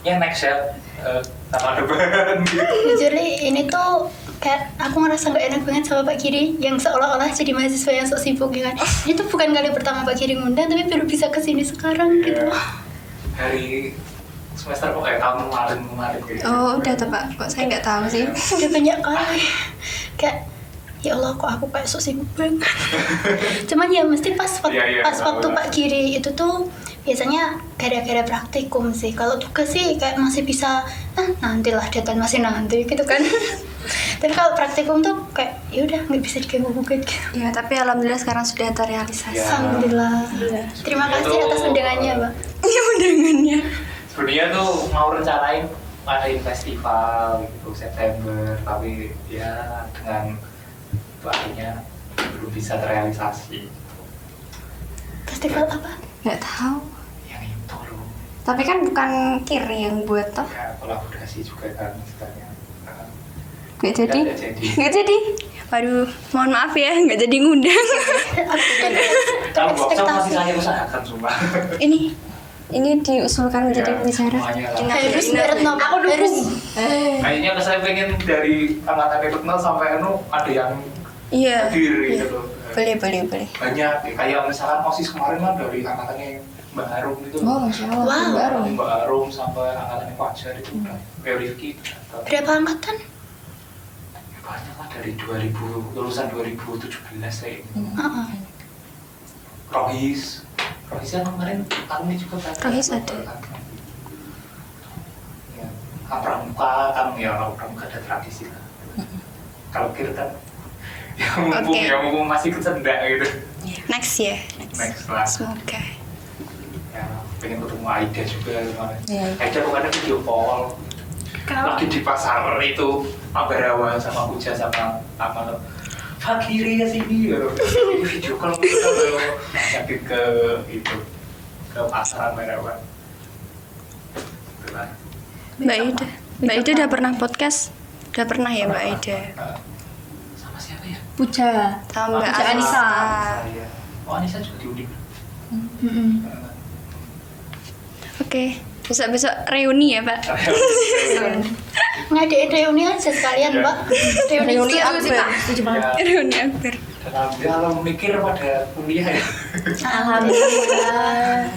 Ya next ya. Sama depan gitu. Jujur nih, ini tuh kayak aku ngerasa gak enak banget sama Pak Giri yang seolah-olah jadi mahasiswa yang sok sibuk ya kan. Ini tuh bukan kali pertama Pak Giri ngundang, tapi baru bisa kesini sekarang gitu. Hari semester kok kayak tahun kemarin gitu. oh udah tuh Pak. Kok saya nggak tahu sih. Udah banyak kali. Kayak ya Allah kok aku kayak sok sibuk banget. Cuman ya mesti pas Iya, pas tahu waktu lah. Pak Giri itu tuh biasanya gara-gara praktikum sih. Kalau tugas sih kayak masih bisa nantilah deadline masih nanti gitu kan. Tapi kalau praktikum tuh kayak ya udah nggak bisa diganggu gugat gitu. Ya, tapi alhamdulillah sekarang sudah terrealisasi. Ya. Alhamdulillah. Terima kasih atas undangannya, Mbak. Ya undangannya. Sebenarnya tuh mau rencanain ngadain festival gitu September, tapi ya dengan bahannya belum bisa terrealisasi. Festival apa? Nggak tahu. Yang itu loh, Tapi kan bukan Kiri yang buat toh. ya kolaborasi juga kan sebenarnya. Nggak jadi. Nggak jadi. Nggak jadi. Waduh, mohon maaf ya, nggak jadi ngundang. Kalau workshop masih Ekspektasi. saya usahakan cuma. Ini diusulkan menjadi Ya, pembicara. semuanya lah. Harus Mbak Retno, Pak. Harus. Kayaknya saya pengen dari angkatan Retno sampai ada yang Iya. hadir gitu loh. Boleh. Banyak kayak misalkan OSIS kemarin kan dari angkatannya Mbak Harum gitu. Oh, Masya Allah. Wow. Baru. Mbak Harum sampai angkatannya Fajar itu udah kayak Rifki datang. Berapa angkatan? Banyak lah dari 2000 lulusan 2017 kayak gitu. Heeh. Rohis kan kemarin alumni juga kan. Rohis ada. Ya, pramuka kan ya pramuka ada tradisi lah. Kalau kira kan ya mumpung masih kecendak gitu. Next ya. Next lah. Semoga. Ya, pengen ketemu Aida juga kemarin. Iya. Aida bukannya video call. Lagi di pasar itu Ambarawa sama Puja sama apa lo. Pak Kiri ya sini ya. Ini video call kita lo sakit ke itu ke pasar Ambarawa. Itulah. Mbak Ida udah pernah podcast? Udah pernah ya Mbak Ida? Sama siapa ya? Puja. Sama Mbak Puja Anissa. Saya. Oh Anissa juga diundang. Oke, besok reuni ya Pak. Ngadain reuni aja sekalian, Iya. Mbak. Reuni Setuju sih Pak, setuju banget. Ya, Reuni akbar. dan alhamdulillah kalau mikir pada kuliah ya. Alhamdulillah.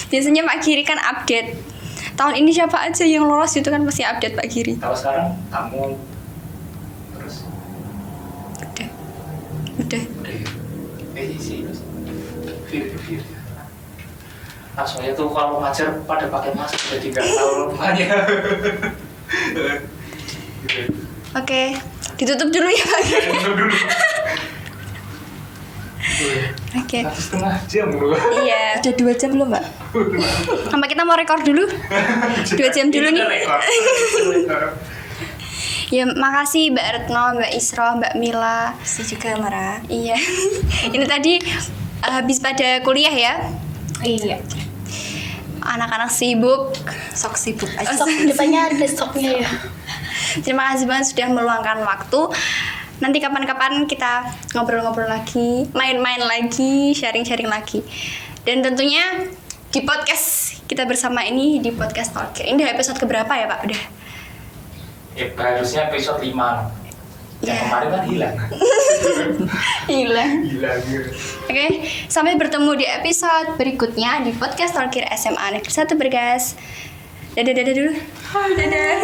Biasanya Pak Giri kan update. Tahun ini siapa aja yang lolos itu kan pasti update Pak Giri. Kalau sekarang kamu terus Udah. udah isi terus Fir. Nah, soalnya tuh kalau ngajar pada pakai masker jadi nggak tahu rumahnya. Gitu. Oke, ditutup dulu ya Pak Giri. Minum dulu. Oke. 1,5 jam loh. Iya. Udah 2 jam belum, Mbak? Sampai kita mau rekor dulu. 2 jam dulu nih. Ya, makasih Mbak Retno, Mbak Isro, Mbak Mila. Saya juga marah. Iya. Ini tadi habis pada kuliah ya. Iya. Anak-anak sibuk. Sok sibuk aja. Sok depannya ada soknya ya. Terima kasih banget sudah meluangkan waktu. Nanti kapan-kapan kita ngobrol-ngobrol lagi, main-main lagi, sharing-sharing lagi. Dan tentunya di podcast kita bersama ini di podcast Talkir. Ini udah episode keberapa ya Pak? Udah. Ya harusnya episode 5. Yang Ya. kemarin kan hilang. Hilang. Hilang gitu. Oke, sampai bertemu di episode berikutnya di podcast Talkir SMA Negeri 1 Bergas. Dadah dulu. Dadah.